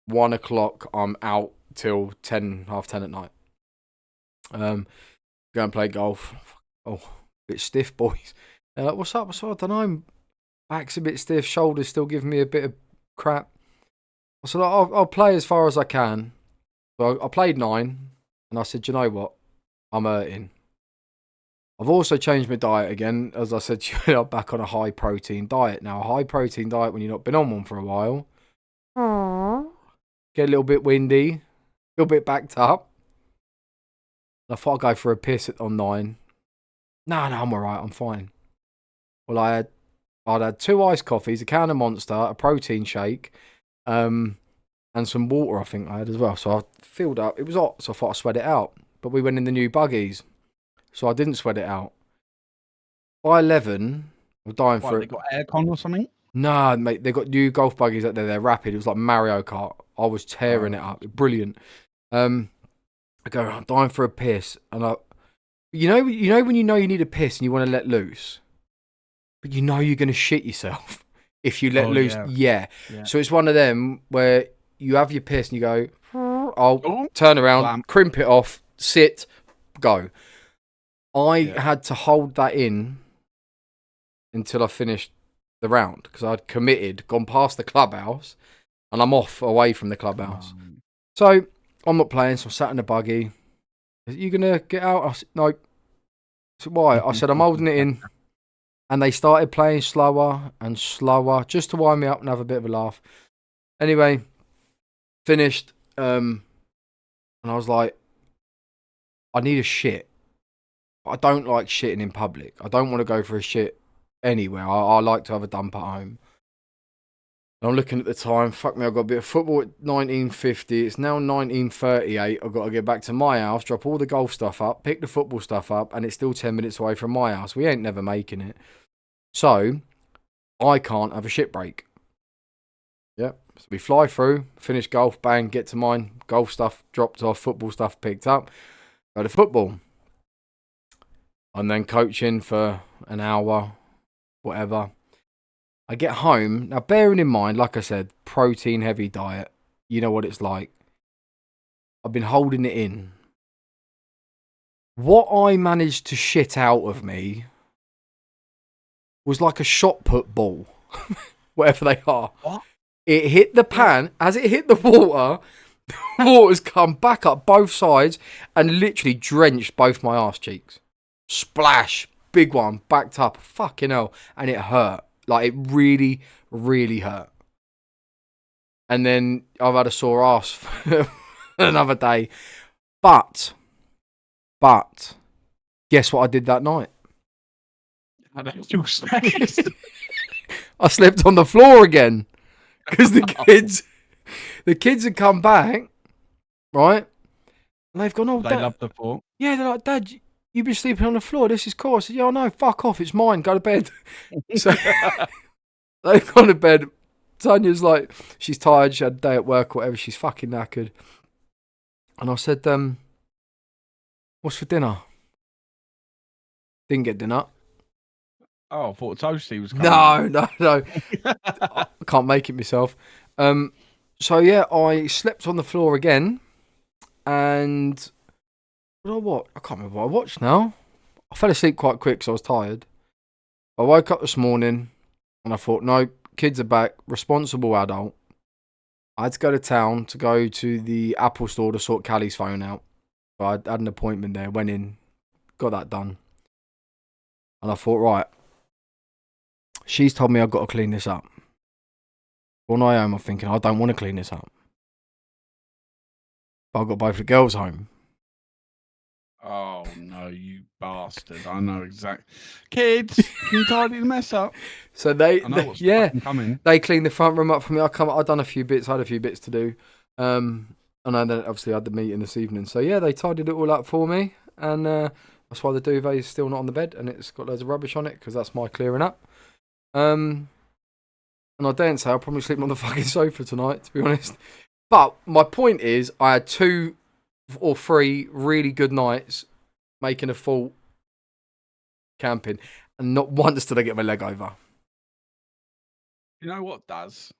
1 o'clock, I'm out till 10, half 10 at night. Go and play golf. Oh, a bit stiff, boys. They're like, what's up? I don't know. Back's a bit stiff, shoulders still giving me a bit of crap. I said, I'll play as far as I can. So I played 9, and I said, you know what? I'm hurting. I've also changed my diet again. As I said, I'm back on a high protein diet. Now, a high protein diet when you've not been on one for a while. Get a little bit windy, a little bit backed up. I thought I'd go for a piss on 9. No, I'm all right. I'm fine. Well, I'd had 2 iced coffees, a can of Monster, a protein shake, and some water I think I had as well. So I filled up. It was hot, so I thought I'd sweat it out. But we went in the new buggies, so I didn't sweat it out. By 11, I was dying for it. They got aircon or something? Nah, mate, they got new golf buggies out there. They're rapid. It was like Mario Kart. I was tearing it up. Brilliant. I go, I'm dying for a piss, and you know when you need a piss and you want to let loose, but you know you're gonna shit yourself if you let loose. Yeah. So it's one of them where you have your piss and you go, I'll turn around, crimp it off, sit, go. I had to hold that in until I finished the round because I'd committed, gone past the clubhouse, and I'm off away from the clubhouse. So I'm not playing, so I'm sat in the buggy. Are you gonna get out? I said, no. So why? I said I'm holding it in. And they started playing slower and slower just to wind me up and have a bit of a laugh. Anyway, finished. And I was like, I need a shit. But I don't like shitting in public. I don't want to go for a shit anywhere. I like to have a dump at home. And I'm looking at the time. Fuck me, I've got a bit of football at 19:50. It's now 19:38. I've got to get back to my house, drop all the golf stuff up, pick the football stuff up, and it's still 10 minutes away from my house. We ain't never making it. So I can't have a shit break. Yep. So we fly through, finish golf, bang, get to mine, golf stuff dropped off, football stuff picked up, go to football. I'm then coaching for an hour, whatever. I get home. Now, bearing in mind, like I said, protein heavy diet, you know what it's like. I've been holding it in. What I managed to shit out of me was like a shot put ball, whatever they are. What? It hit the pan. As it hit the water's come back up both sides and literally drenched both my arse cheeks. Splash. Big one. Backed up. Fucking hell. And it hurt. Like, it really, really hurt. And then I've had a sore ass for another day. But, guess what I did that night? I slept on the floor again. Because the kids had come back, right? And they've gone, oh, they Dad. love the floor. Yeah, they're like, Dad, you've been sleeping on the floor. This is cool. I said, yeah, no, fuck off. It's mine. Go to bed. So they've gone to bed. Tanya's like, she's tired. She had a day at work or whatever. She's fucking knackered. And I said, what's for dinner? Didn't get dinner. Oh, I thought Toasty was coming. No. I can't make it myself. So yeah, I slept on the floor again, and what? I can't remember what I watched now. I fell asleep quite quick, so I was tired. I woke up this morning, and I thought, no, kids are back, responsible adult. I had to go to town to go to the Apple store to sort Callie's phone out. So I had an appointment there, went in, got that done. And I thought, right, she's told me I've got to clean this up. Well, I am. I'm thinking, I don't want to clean this up. But I've got both the girls home. Oh, no, you bastard. I know exactly. Kids, can you tidy the mess up? So they cleaned the front room up for me. I've done a few bits. I had a few bits to do. And then obviously I had the meeting this evening. So yeah, they tidied it all up for me. And that's why the duvet is still not on the bed. And it's got loads of rubbish on it because that's my clearing up. And I daren't say I'll probably sleep on the fucking sofa tonight, to be honest. But my point is, I had 2 or 3 really good nights making a full camping, and not once did I get my leg over. You know what, Daz?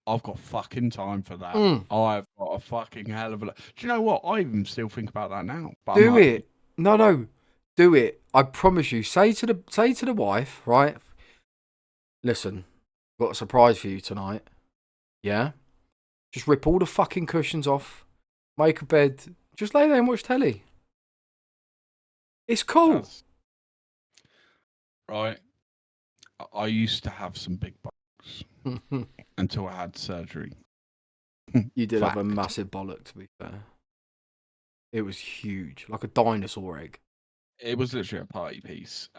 I've got fucking time for that. I've got a fucking hell of a... Do you know what? I even still think about that now. But do it. No. Do it. I promise you. Say to the wife, right? Listen, got a surprise for you tonight. Yeah? Just rip all the fucking cushions off. Make a bed. Just lay there and watch telly. It's cool. Right. I used to have some big bucks until I had surgery. You did have a massive bollock, to be fair. It was huge. Like a dinosaur egg. It was literally a party piece.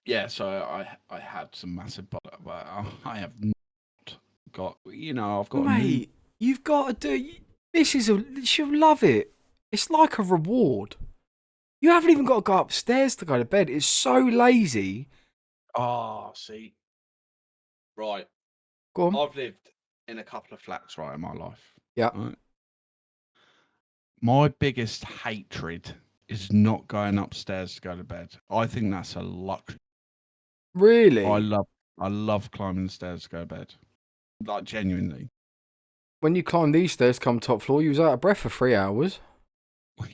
Yeah, so I had some massive bollock, but I have not got, I've got Mate, you've got to do... She'll love it. It's like a reward. You haven't even got to go upstairs to go to bed. It's so lazy. Oh, see. Right. Go on. I've lived in a couple of flats, right, in my life. Yeah. Right? My biggest hatred is not going upstairs to go to bed. I think that's a luxury. Really? I love climbing the stairs to go to bed. Like genuinely. When you climb these stairs, come top floor, you was out of breath for 3 hours.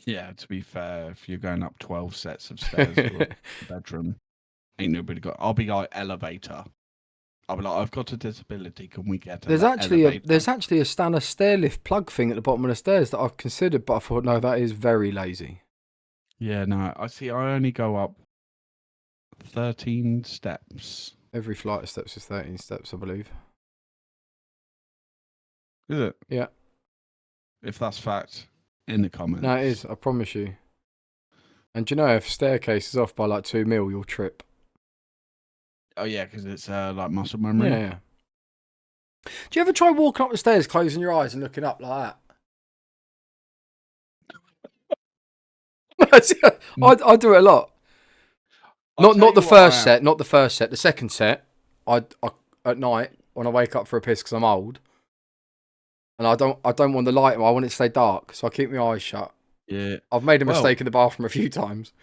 Yeah, to be fair, if you're going up 12 sets of stairs to a bedroom, ain't nobody got. I'll be like elevator. I'll be like, I've got a disability. Can we get There's actually a Stanner stair lift plug thing at the bottom of the stairs that I've considered, but I thought no, that is very lazy. Yeah, no, I see. I only go up 13 steps. Every flight of steps is 13 steps, I believe. Is it? Yeah. If that's fact, in the comments. No, it is. I promise you. And do you know, if staircase is off by like 2 mil, you'll trip. Oh yeah, because it's like muscle memory. Yeah. Do you ever try walking up the stairs, closing your eyes and looking up like that? I do it a lot. Not the first set. Not the first set. The second set, I at night when I wake up for a piss because I'm old, and I don't want the light. I want it to stay dark, so I keep my eyes shut. Yeah. I've made a mistake in the bathroom a few times.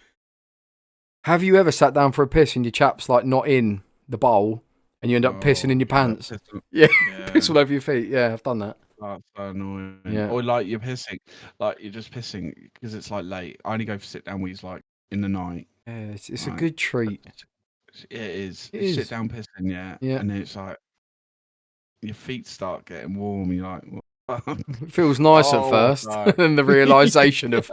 Have you ever sat down for a piss and your chap's like not in the bowl and you end up pissing in your pants? Yeah, piss all over your feet. Yeah, I've done that. That's so annoying. Yeah. Or like you're pissing, like you're just pissing because it's like late. I only go for sit down wheeze like in the night. Yeah, it's a good treat. It is. It It's is. sit down pissing, yeah. Yeah. And then it's like your feet start getting warm. You're like, what? It feels nice at first, and the realization of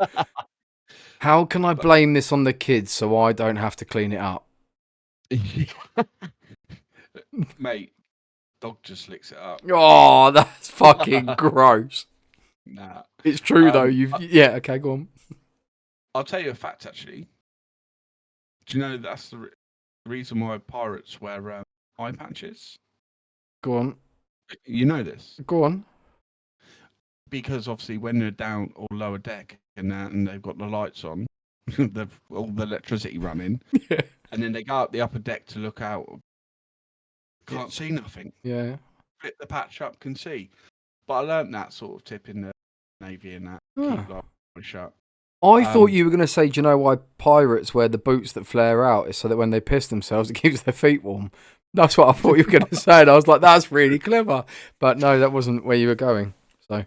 how can I blame this on the kids so I don't have to clean it up? Mate, dog just licks it up. Oh, that's fucking gross. Nah. It's true though. Yeah, okay, go on. I'll tell you a fact actually. Do you know that's the reason why pirates wear eye patches? Go on. You know this? Go on. Because obviously when they're down or lower deck and they've got the lights on, they've all the electricity running, Yeah. and then they go up the upper deck to look out. Can't see nothing. Yeah. Flip the patch up, can see. But I learnt that sort of tip in the Navy and that. Keep like shut. I thought you were going to say, do you know why pirates wear the boots that flare out? It's so that when they piss themselves, it keeps their feet warm. That's what I thought you were going to say. And I was like, that's really clever. But no, that wasn't where you were going. So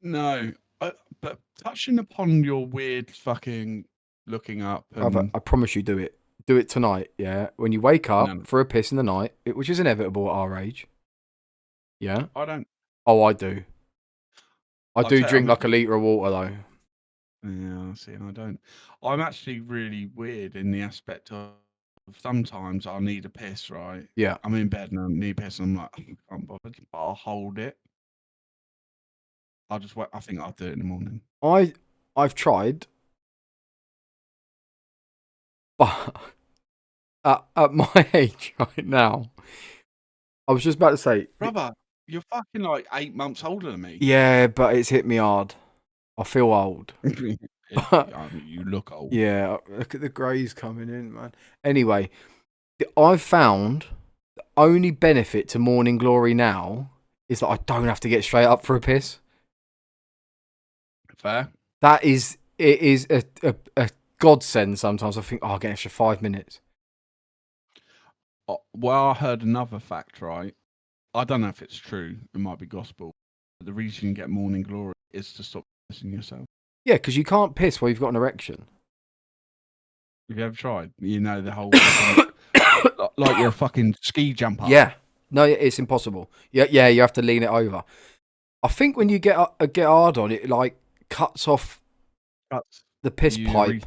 No. But touching upon your weird fucking looking up. And... I promise you do it. Do it tonight, yeah? When you wake up for a piss in the night, which is inevitable at our age. Yeah? I don't. Oh, I do. I do drink like a litre of water, though. Yeah, see, and I don't. I'm actually really weird in the aspect of sometimes I'll need a piss, right? Yeah. I'm in bed and I need a piss and I'm like, I can't bother, but I'll hold it. I'll just wait. I think I'll do it in the morning. I've tried, but at my age right now, I was just about to say, brother, you're fucking like 8 months older than me. Yeah, but it's hit me hard. I feel old. You look old. Yeah, look at the greys coming in, man. Anyway, I've found the only benefit to morning glory now is that I don't have to get straight up for a piss. Fair. It is a godsend sometimes. I think, I'll get an extra 5 minutes. Well, I heard another fact, right? I don't know if it's true. It might be gospel. But the reason you get morning glory is to stop pissing yourself. Yeah, because you can't piss while you've got an erection. Have you ever tried? You know the whole like you're a fucking ski jumper. Yeah. No, it's impossible. Yeah, you have to lean it over. I think when you get hard on it, like cuts off the piss pipe.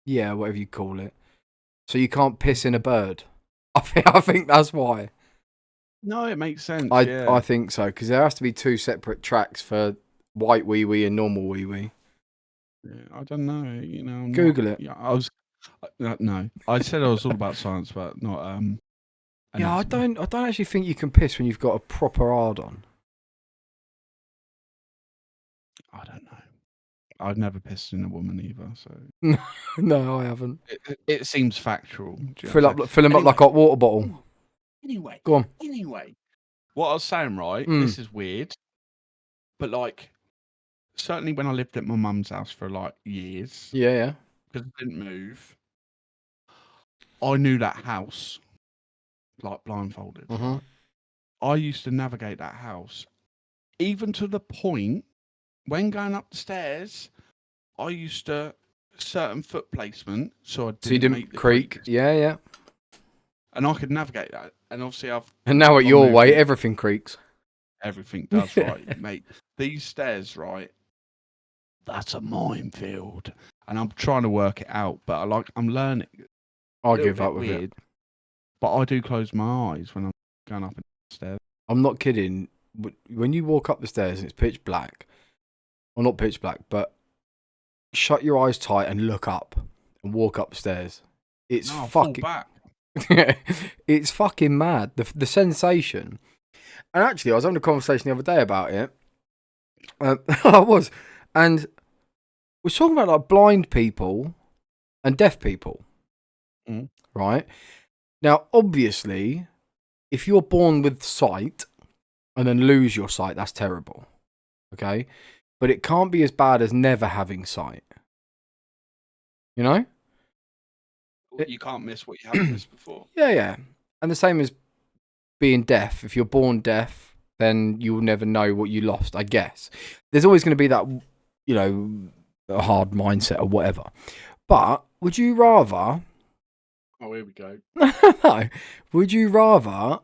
Yeah, whatever you call it. So you can't piss in a bird. I think that's why. No, it makes sense. I think so, because there has to be 2 separate tracks for white wee wee and normal wee wee. Yeah, I don't know. You know, Google it. Yeah, I was. No, I said I was all about science, but not. Yeah, I don't actually think you can piss when you've got a proper hard on. I don't know. I've never pissed in a woman either, so. No, I haven't. It seems factual. Fill him up like a hot water bottle. Anyway, go on. Anyway, what I was saying, right? This is weird, but like, certainly when I lived at my mum's house for like years, Yeah. because I didn't move, I knew that house like blindfolded. Mm-hmm. I used to navigate that house, even to the point when going up the stairs, I used to certain foot placement so I So you didn't make didn't the creak. creaks, Yeah. and I could navigate that. And obviously, And now at I your moved weight, in, everything creaks. everything does right, mate. These stairs, right? That's a minefield, and I'm trying to work it out, but I'm learning. A I'll little give up bit with it. weird, but I do close my eyes when I'm going up the stairs. I'm not kidding. When you walk up the stairs and it's pitch black, or not pitch black, but shut your eyes tight and look up and walk upstairs. It's No, I fall fucking. back. It's fucking mad. The sensation. And actually, I was having a conversation the other day about it. I was, and we're talking about like blind people and deaf people, right? Now, obviously, if you're born with sight and then lose your sight, that's terrible. Okay, but it can't be as bad as never having sight. You know? You can't miss what you haven't missed before. Yeah. And the same as being deaf. If you're born deaf, then you will never know what you lost, I guess. There's always going to be that, you know, a hard mindset or whatever. But would you rather... Oh, here we go. No. Would you rather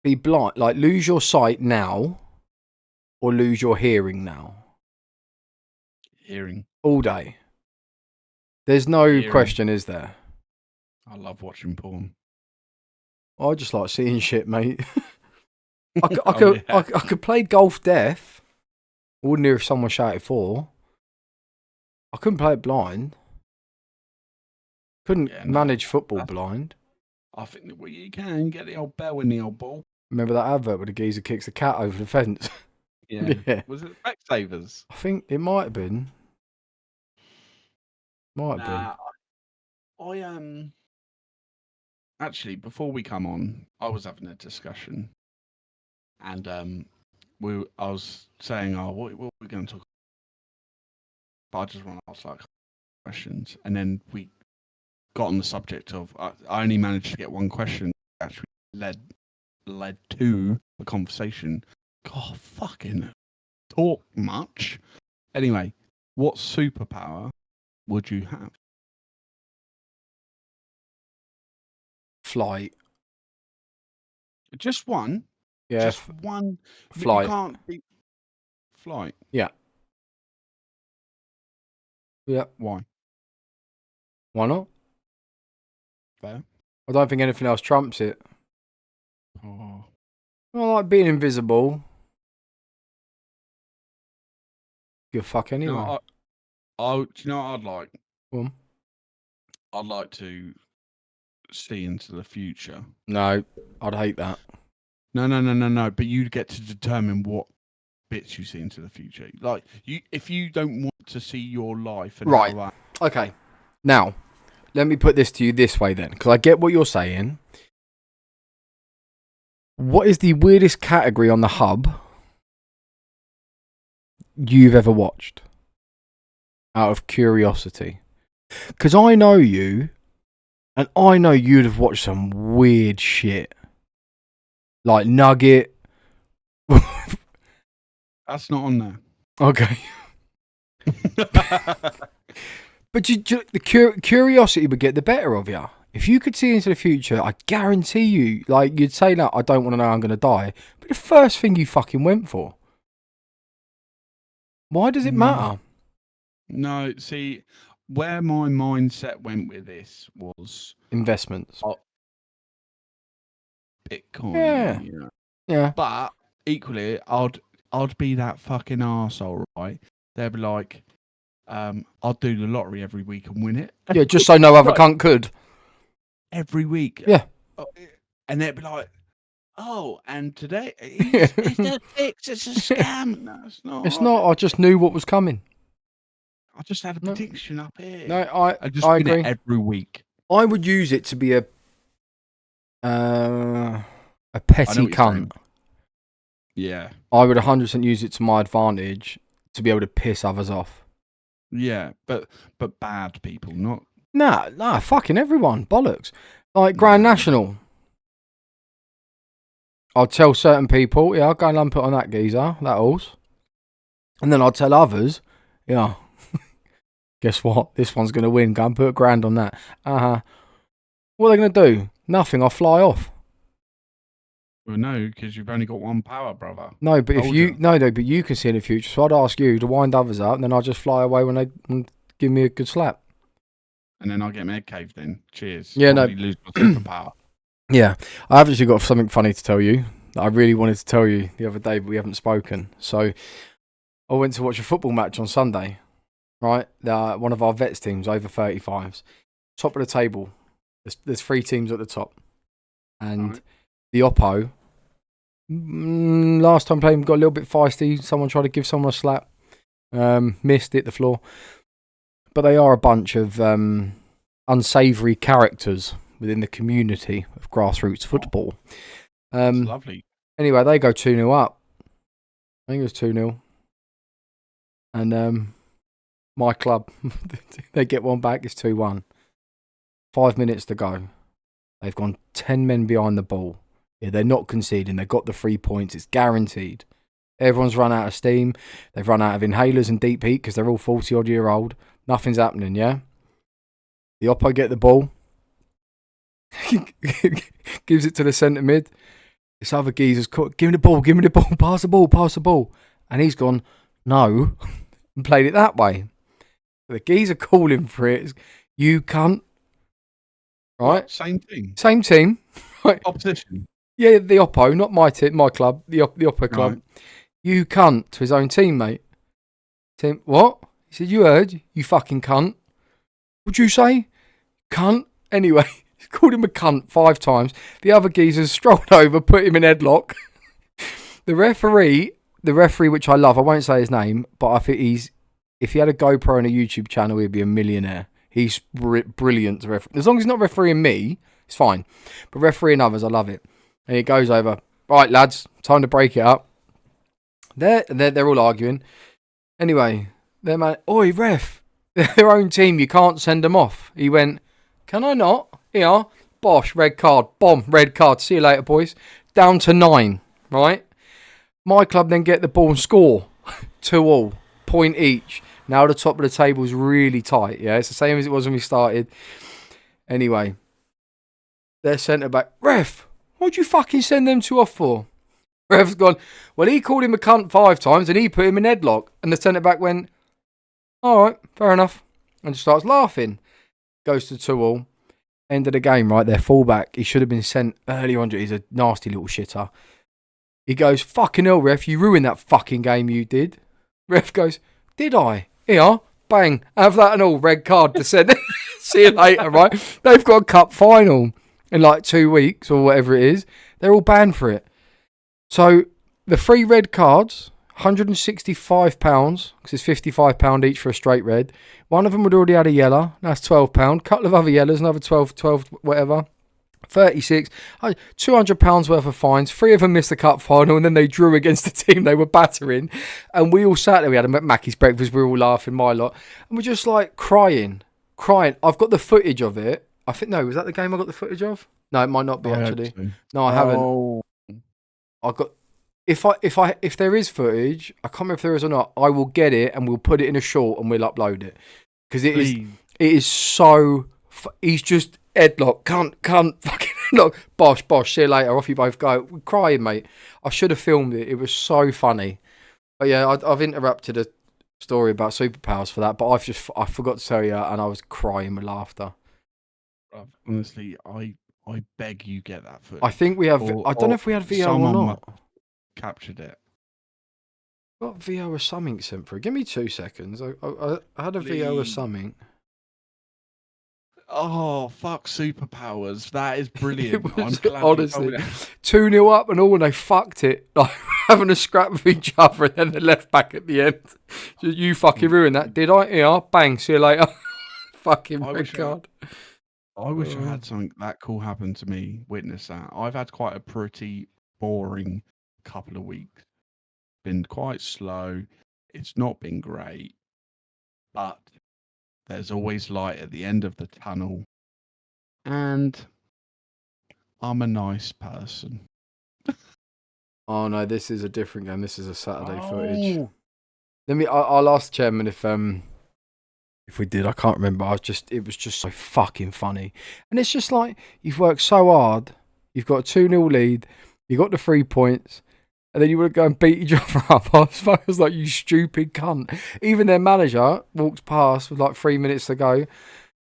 be blind, like lose your sight now or lose your hearing now? Hearing. All day. There's no question, is there? I love watching porn. I just like seeing shit, mate. I could play golf deaf. I wouldn't hear if someone shouted for. I couldn't play it blind. Couldn't manage football blind. I think that you can get the old bell in the old ball. Remember that advert where the geezer kicks the cat over the fence? Yeah. Was it Specsavers? I think it might have been. I actually, before we come on, I was having a discussion, and I was saying, "Oh, what are we going to talk?" But I just want to ask like questions, and then we got on the subject of. I only managed to get one question, actually led to the conversation. God, fucking talk much. Anyway, what superpower would you have? Flight. Just one. Yeah. Just one. Flight. You can't be flight. Yeah. Yeah. Why? Why not? Fair. I don't think anything else trumps it. Oh. I like being invisible. Give a fuck anyway. No, do you know what I'd like? Well, I'd like to see into the future. no, I'd hate that. No. But you get to determine what bits you see into the future. Like if you don't want to see your life, and right? All that, okay. Now, let me put this to you this way then, because I get what you're saying. What is the weirdest category on the hub you've ever watched? Out of curiosity. Because I know you, and I know you'd have watched some weird shit. Like Nugget. that's not on there. Okay. But the curiosity would get the better of you. If you could see into the future, I guarantee you, like, you'd say, no, I don't want to know I'm going to die. But the first thing you fucking went for. Why does it matter? No, see, where my mindset went with this was... Investments. Bitcoin. Yeah. But equally, I'd be that fucking arsehole, right? They'd be like, I'd do the lottery every week and win it. Yeah, just so no other cunt could. Every week. Yeah. And they'd be like, oh, and today, it's a fix, it's a scam. No, it's not. It's not. I just knew what was coming. I just had a prediction up here. No, I just I win agree. it every week. I would use it to be a petty cunt. Yeah. I would 100% use it to my advantage to be able to piss others off. Yeah, but bad people, not. Nah, fucking everyone. Bollocks. Like Grand National. I'll tell certain people, yeah, I'll go and lump it on that geezer, that horse. And then I'll tell others, yeah, guess what? This one's going to win. Go and put £1,000 on that. What are they going to do? Nothing. I'll fly off. Well, no, because you've only got one power, brother. No, but but you can see in the future. So I'd ask you to wind others up, and then I'll just fly away when they give me a good slap. And then I'll get my head caved in. Cheers. Yeah, Probably lose my superpower. Yeah, I've actually got something funny to tell you that I really wanted to tell you the other day, but we haven't spoken. So I went to watch a football match on Sunday, right? One of our vets teams, over 35s, top of the table. There's 3 teams at the top, and the Oppo. Last time playing got a little bit feisty. Someone tried to give someone a slap, missed, hit the floor. But they are a bunch of unsavoury characters within the community of grassroots football. That's lovely. Anyway, they go 2-0 up. I think it was 2-0. And my club, they get one back. It's 2-1. 5 minutes to go. They've gone 10 men behind the ball. Yeah, they're not conceding. They've got the 3 points. It's guaranteed. Everyone's run out of steam. They've run out of inhalers and deep heat because they're all 40-odd year old. Nothing's happening, yeah? The Oppo get the ball. Gives it to the centre mid. This other geezer's caught. Give me the ball, pass the ball. And he's gone, no, and played it that way. The geezer calling for it. You cunt. Right? What? Same thing. Same team. Right. Opposition. Yeah, the Oppo, not my club, the Oppo club. Right. You cunt to his own teammate. What? He said, you heard, you fucking cunt. What'd you say? Cunt. Anyway, he called him a cunt 5 times. The other geezers strolled over, put him in headlock. The referee, which I love, I won't say his name, but I think if he had a GoPro and a YouTube channel, he'd be a millionaire. He's brilliant to referee. As long as he's not refereeing me, it's fine. But refereeing others, I love it. And he goes over, right, lads, time to break it up. They're all arguing. Anyway, their man, oi, ref, their own team, you can't send them off. He went, can I not? Here, bosh, red card, bomb, red card. See you later, boys. Down to 9, right? My club then get the ball and score. 2-2, point each. Now the top of the table's really tight, yeah? It's the same as it was when we started. Anyway, their centre-back, ref, what'd you fucking send them 2 off for? Ref's gone, well, he called him a cunt 5 times and he put him in headlock. And the centre-back went, all right, fair enough. And just starts laughing. Goes to 2-2. End of the game, right? Their fullback, he should have been sent earlier on. He's a nasty little shitter. He goes, fucking hell, ref, you ruined that fucking game you did. Ref goes, did I? Here, bang, have that and all, red card to send. See you later, right? They've got a cup final in like 2 weeks or whatever it is. They're all banned for it. So the 3 red cards, £165, because it's £55 each for a straight red. One of them had already had a yellow, that's £12. Couple of other yellows, another 12 whatever. 36, £200 worth of fines. 3 of them missed the cup final, and then they drew against the team they were battering. And we all sat there. We had a Mackey's breakfast. We were all laughing, my lot, and we're just like crying. I've got the footage of it. I think was that the game I got the footage of? No, it might not be actually. No, I haven't. I got. If there is footage, I can't remember if there is or not. I will get it and we'll put it in a short and we'll upload it because it is so. He's just headlock, cunt, fucking headlock. Bosh, see you later. Off you both go. We're crying, mate. I should have filmed it. It was so funny. But yeah, I've interrupted a story about superpowers for that. But I forgot to tell you, and I was crying with laughter. Honestly, I beg you get that footage. I think we have. I don't know if we had VO or not. Captured it. Got VO or something sent through. Give me 2 seconds. I had a VO or something. Oh, fuck superpowers. That is brilliant. I'm glad honestly, 2-0 up and all, and they fucked it. Like, having a scrap with each other, and then they left back at the end. You fucking ruined that, did I? Yeah, bang, see you later. Fucking red card. I wish I had something that cool happen to me. Witness that. I've had quite a pretty boring couple of weeks. Been quite slow. It's not been great, but there's always light at the end of the tunnel. And I'm a nice person. Oh no, this is a different game. This is a Saturday footage. Oh, I'll ask the chairman if we did. I can't remember. It was just so fucking funny. And it's just like, you've worked so hard. You've got a 2-0 lead. You got the 3 points. And then you would go and beat each other up. I was like, you stupid cunt. Even their manager walked past with like 3 minutes to go.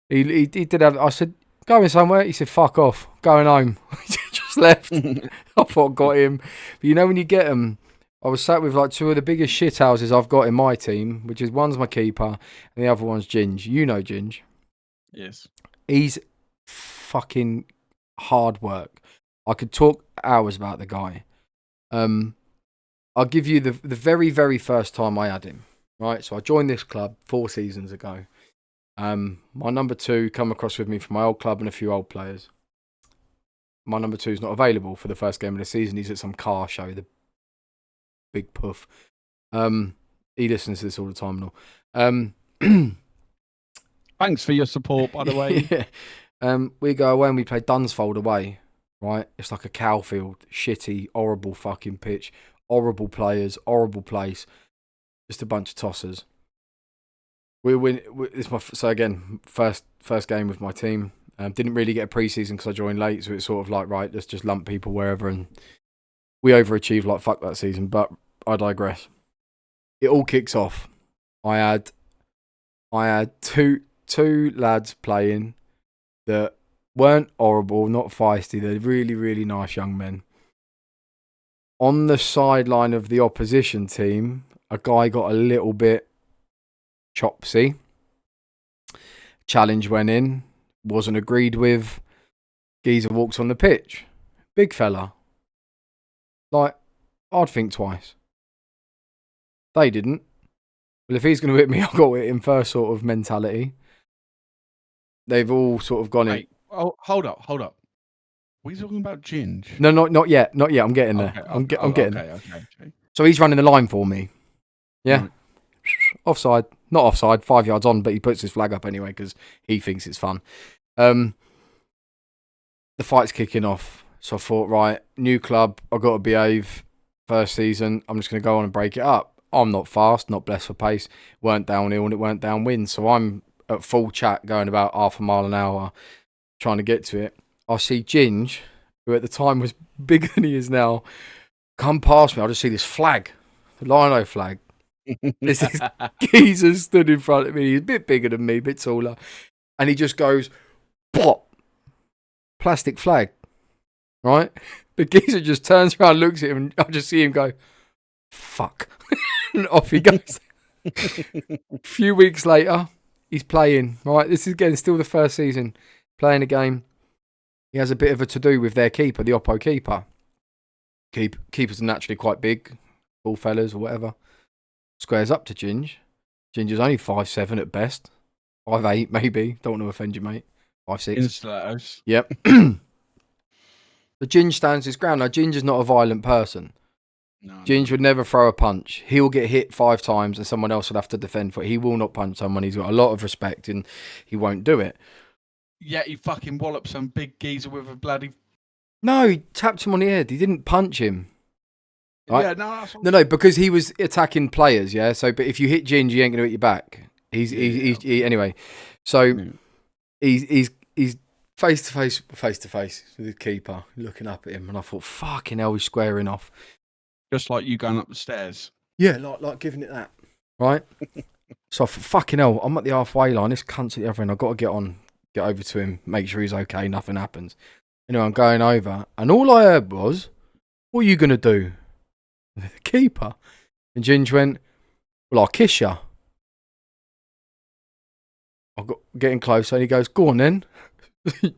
He did have, I said, going somewhere? He said, fuck off. Going home. He just left. I thought I got him. But you know when you get them, I was sat with like 2 of the biggest shithouses I've got in my team, which is one's my keeper and the other one's Ginge. You know Ginge. yes. He's fucking hard work. I could talk hours about the guy. I'll give you the very, very first time I had him. Right, so I joined this club 4 seasons ago. My number 2 come across with me from my old club and a few old players. My number 2 is not available for the first game of the season. He's at some car show, the big puff. He listens to this all the time and all. Thanks for your support, by the way. Yeah. We go away and we play Dunsfold away. Right, it's like a cow field, shitty, horrible fucking pitch, horrible players, horrible place, just a bunch of tossers. We win. So again, first game with my team. Didn't really get a pre-season because I joined late, so it's sort of like, right, let's just lump people wherever, and we overachieved like fuck that season. But I digress. It all kicks off. I had two lads playing that weren't horrible, not feisty. They're really, really nice young men. On the sideline of the opposition team, a guy got a little bit chopsy. Challenge went in, wasn't agreed with. Geezer walks on the pitch. Big fella. Like, I'd think twice. They didn't. Well, if he's going to hit me, I've got to hit him first sort of mentality. They've all sort of gone in. Oh, hold up. What are you talking about, Ginge? No, not yet. I'm getting there. Okay, I'm getting there. Okay. So he's running the line for me. Yeah. Right. Offside. Not offside, 5 yards on, but he puts his flag up anyway because he thinks it's fun. The fight's kicking off. So I thought, right, new club, I've got to behave. First season, I'm just going to go on and break it up. I'm not fast, not blessed for pace. Weren't downhill and it weren't downwind. So I'm at full chat going about half a mile an hour trying to get to it. I see Ginge, who at the time was bigger than he is now, come past me. I just see this flag, the Lino flag. There's this geezer stood in front of me. He's a bit bigger than me, a bit taller. And he just goes, pop, plastic flag, right? The geezer just turns around, looks at him, and I just see him go, fuck. And off he goes. A few weeks later, he's playing, right? This is again still the first season, playing a game. He has a bit of a to-do with their keeper, the Oppo keeper. Keepers are naturally quite big, all fellas or whatever. Squares up to Ginge. Ginge is only 5'7" at best. 5'8" maybe. Don't want to offend you, mate. 5'6". In stilettos. Yep. The Ginge stands his ground. Now, Ginge is not a violent person. No. Ginge would never throw a punch. He'll get hit 5 times and someone else will have to defend for it. He will not punch someone. He's got a lot of respect and he won't do it. Yeah, he fucking walloped some big geezer with a bloody... No, he tapped him on the head. He didn't punch him. Right? Yeah, no, that's No, because he was attacking players, yeah? So, but if you hit Ginge, he ain't going to hit you back. Anyway. So, he's face to face with the keeper, looking up at him, and I thought, fucking hell, he's squaring off. Just like you going up the stairs. Yeah, like giving it that. Right? So I thought, fucking hell, I'm at the halfway line, this cunt's at the other end, I've got to get over to him, make sure he's okay, nothing happens. Anyway, I'm going over, and all I heard was, what are you going to do? The keeper. And Ginge went, well, I'll kiss you. I got getting closer, and he goes, go on then.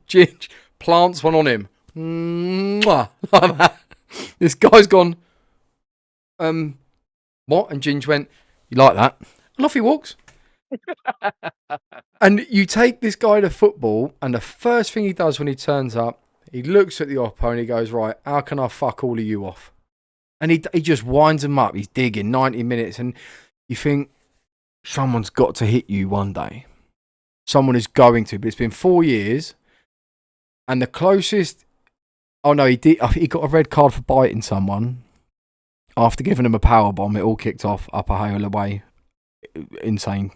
Ginge plants one on him. Mwah, like that. This guy's gone, what? And Ginge went, you like that? And off he walks. And you take this guy to football, and the first thing he does when he turns up, he looks at the oppo and he goes, right, how can I fuck all of you off? And he just winds them up. He's digging 90 minutes. And you think someone's got to hit you one day. Someone is going to, but it's been 4 years, and the closest. Oh no, he did. He got a red card for biting someone after giving him a power bomb. It all kicked off upper Hale away. Insane.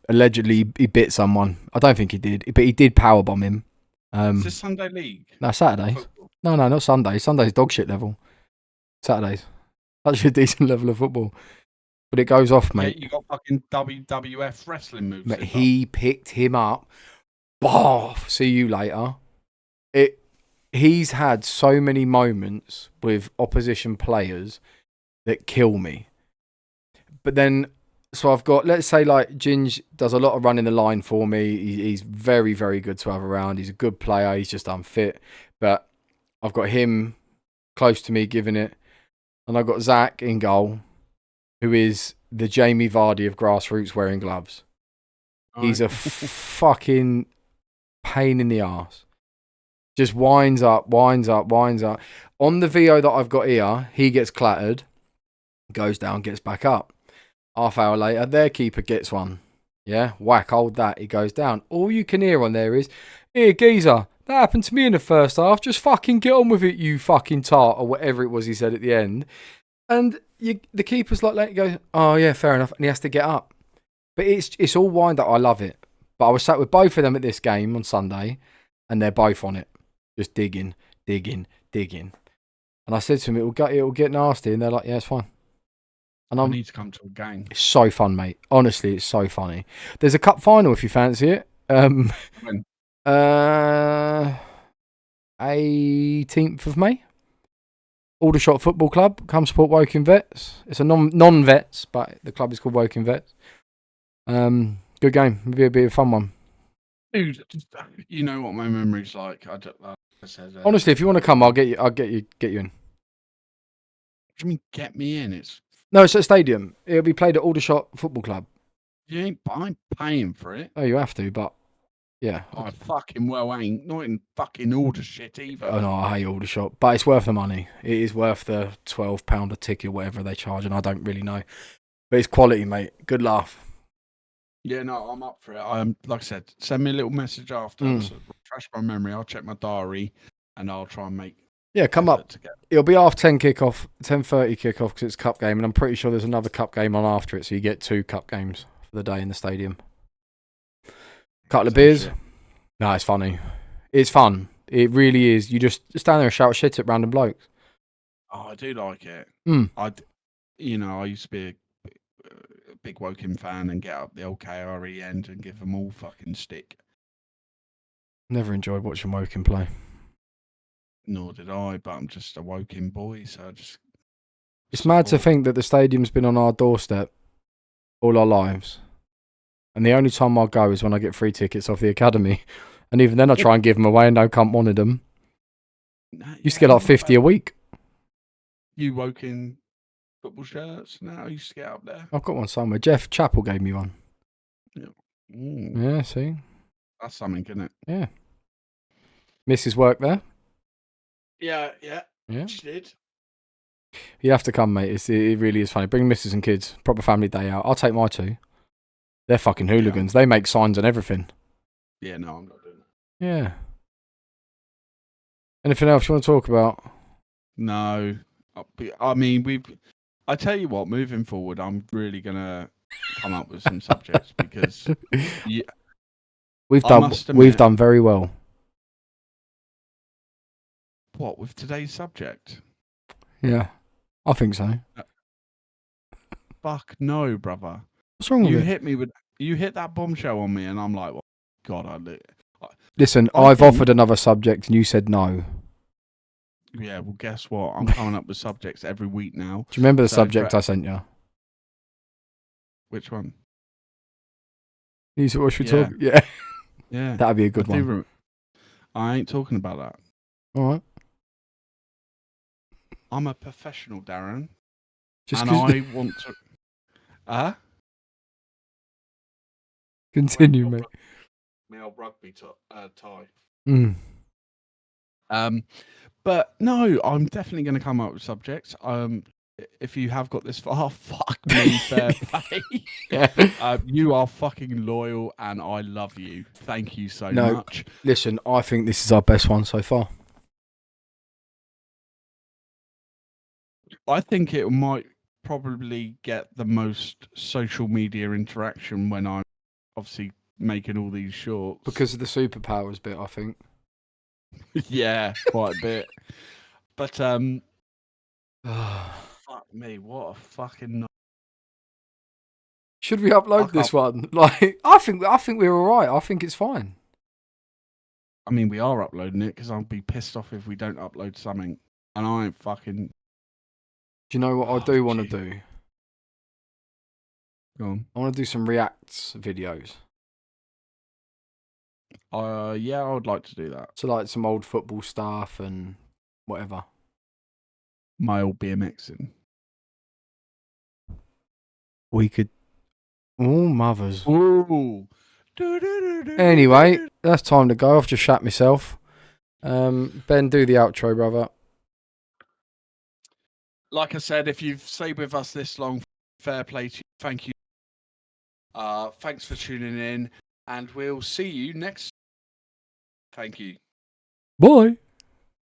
Allegedly he bit someone. I don't think he did, but he did power bomb him. Is this Sunday League? No, Saturdays. Football? No, not Sunday. Sunday's dog shit level. Saturdays. Actually a decent level of football. But it goes off, mate. Yeah, you got fucking WWF wrestling moves. Mate, he picked him up. Boff. See you later. He's had so many moments with opposition players that kill me. But then, so I've got, let's say like Ginge does a lot of running the line for me. He's very, very good to have around. He's a good player. He's just unfit. But I've got him close to me giving it. And I've got Zach in goal, who is the Jamie Vardy of grassroots wearing gloves. He's a fucking pain in the arse. Just winds up. On the VO that I've got here, he gets clattered, goes down, gets back up. Half hour later, their keeper gets one. Yeah, whack, hold that. He goes down. All you can hear on there is, "Here, geezer, that happened to me in the first half. Just fucking get on with it, you fucking tart," or whatever it was he said at the end. And the keeper's like, let it go. Oh yeah, fair enough. And he has to get up. But it's all wind up. I love it. But I was sat with both of them at this game on Sunday, and they're both on it, just digging. And I said to them, it'll get nasty, and they're like, yeah, it's fine. And I need to come to a game. It's so fun, mate. Honestly, it's so funny. There's a cup final if you fancy it. When? 18th of May. Aldershot Football Club. Come support Woking Vets. It's a non-vets, but the club is called Woking Vets. Good game. It'll be a bit of a fun one. Dude, you know what my memory's like. I said, honestly, if you want to come, I'll get you in. What do you mean get me in? No, it's at a stadium. It'll be played at Aldershot Football Club. I'm paying for it. Oh, you have to, but yeah. I fucking well ain't. Not in fucking Aldershot either. Oh no, I hate Aldershot, but it's worth the money. It is worth the £12 a ticket, whatever they charge, and I don't really know. But it's quality, mate. Good laugh. Yeah, no, I'm up for it. Like I said, send me a little message after. So refresh my memory. I'll check my diary, and I'll try and make. Yeah, come up. It'll be half 10 kickoff, 10:30 kickoff because it's cup game, and I'm pretty sure there's another cup game on after it, so you get 2 cup games for the day in the stadium. Couple of beers. No, it's funny. It's fun. It really is. You just stand there and shout shit at random blokes. Oh, I do like it. I used to be a big Woking fan and get up the old KRE end and give them all fucking stick. Never enjoyed watching Woking play. Nor did I, but I'm just a Woking boy, so I just. It's mad to think that the stadium's been on our doorstep all our lives. And the only time I'll go is when I get free tickets off the academy. And even then I try and give them away and no cunt wanted them. Used to get like 50 a week. You Woking football shirts now? You used to get up there? I've got one somewhere. Jeff Chappell gave me one. Yeah. Yeah, see? That's something, isn't it? Yeah. Mrs. work there? Yeah. She did. You have to come, mate. It really is funny. Bring Mrs. and kids. Proper family day out. I'll take my 2. They're fucking hooligans. Yeah. They make signs and everything. Yeah, no, I'm not doing it. Yeah. Anything else you want to talk about? No. I mean, I tell you what, moving forward, I'm really going to come up with some subjects because we've done very well. What, with today's subject? Yeah, I think so. Fuck no, brother. What's wrong with it? You hit that bombshell on me, and I'm like, well, God, Listen, I've offered another subject, and you said no. Yeah, well, guess what? I'm coming up with subjects every week now. Do you remember the subject I sent you? Which one? What should we talk? Yeah. Yeah. That'd be a good one. I ain't talking about that. All right. I'm a professional, Darren. I want to... Continue, mate. My old rugby tie. But no, I'm definitely going to come up with subjects. if you have got this far, fuck me, fair play. Yeah. You are fucking loyal, and I love you. Thank you so No, much. listen, I think this is our best one so far. I think it might probably get the most social media interaction when I'm obviously making all these shorts. Because of the superpowers bit, I think. Yeah, quite a bit. But fuck me, what a fucking. Should we upload I this can't- one? Like, I think we're all right. I think it's fine. I mean, we are uploading it because I'll be pissed off if we don't upload something, and I ain't fucking. Do you know what I do want to do? Go on. I want to do some reacts videos. Yeah, I would like to do that. So like some old football stuff and whatever. My old BMXing. We could. Oh, mothers. Ooh. Anyway, that's time to go. I've just shat myself. Ben, do the outro, brother. Like I said, if you've stayed with us this long, fair play to you. Thank you. Thanks for tuning in, and we'll see you next. Thank you. Bye.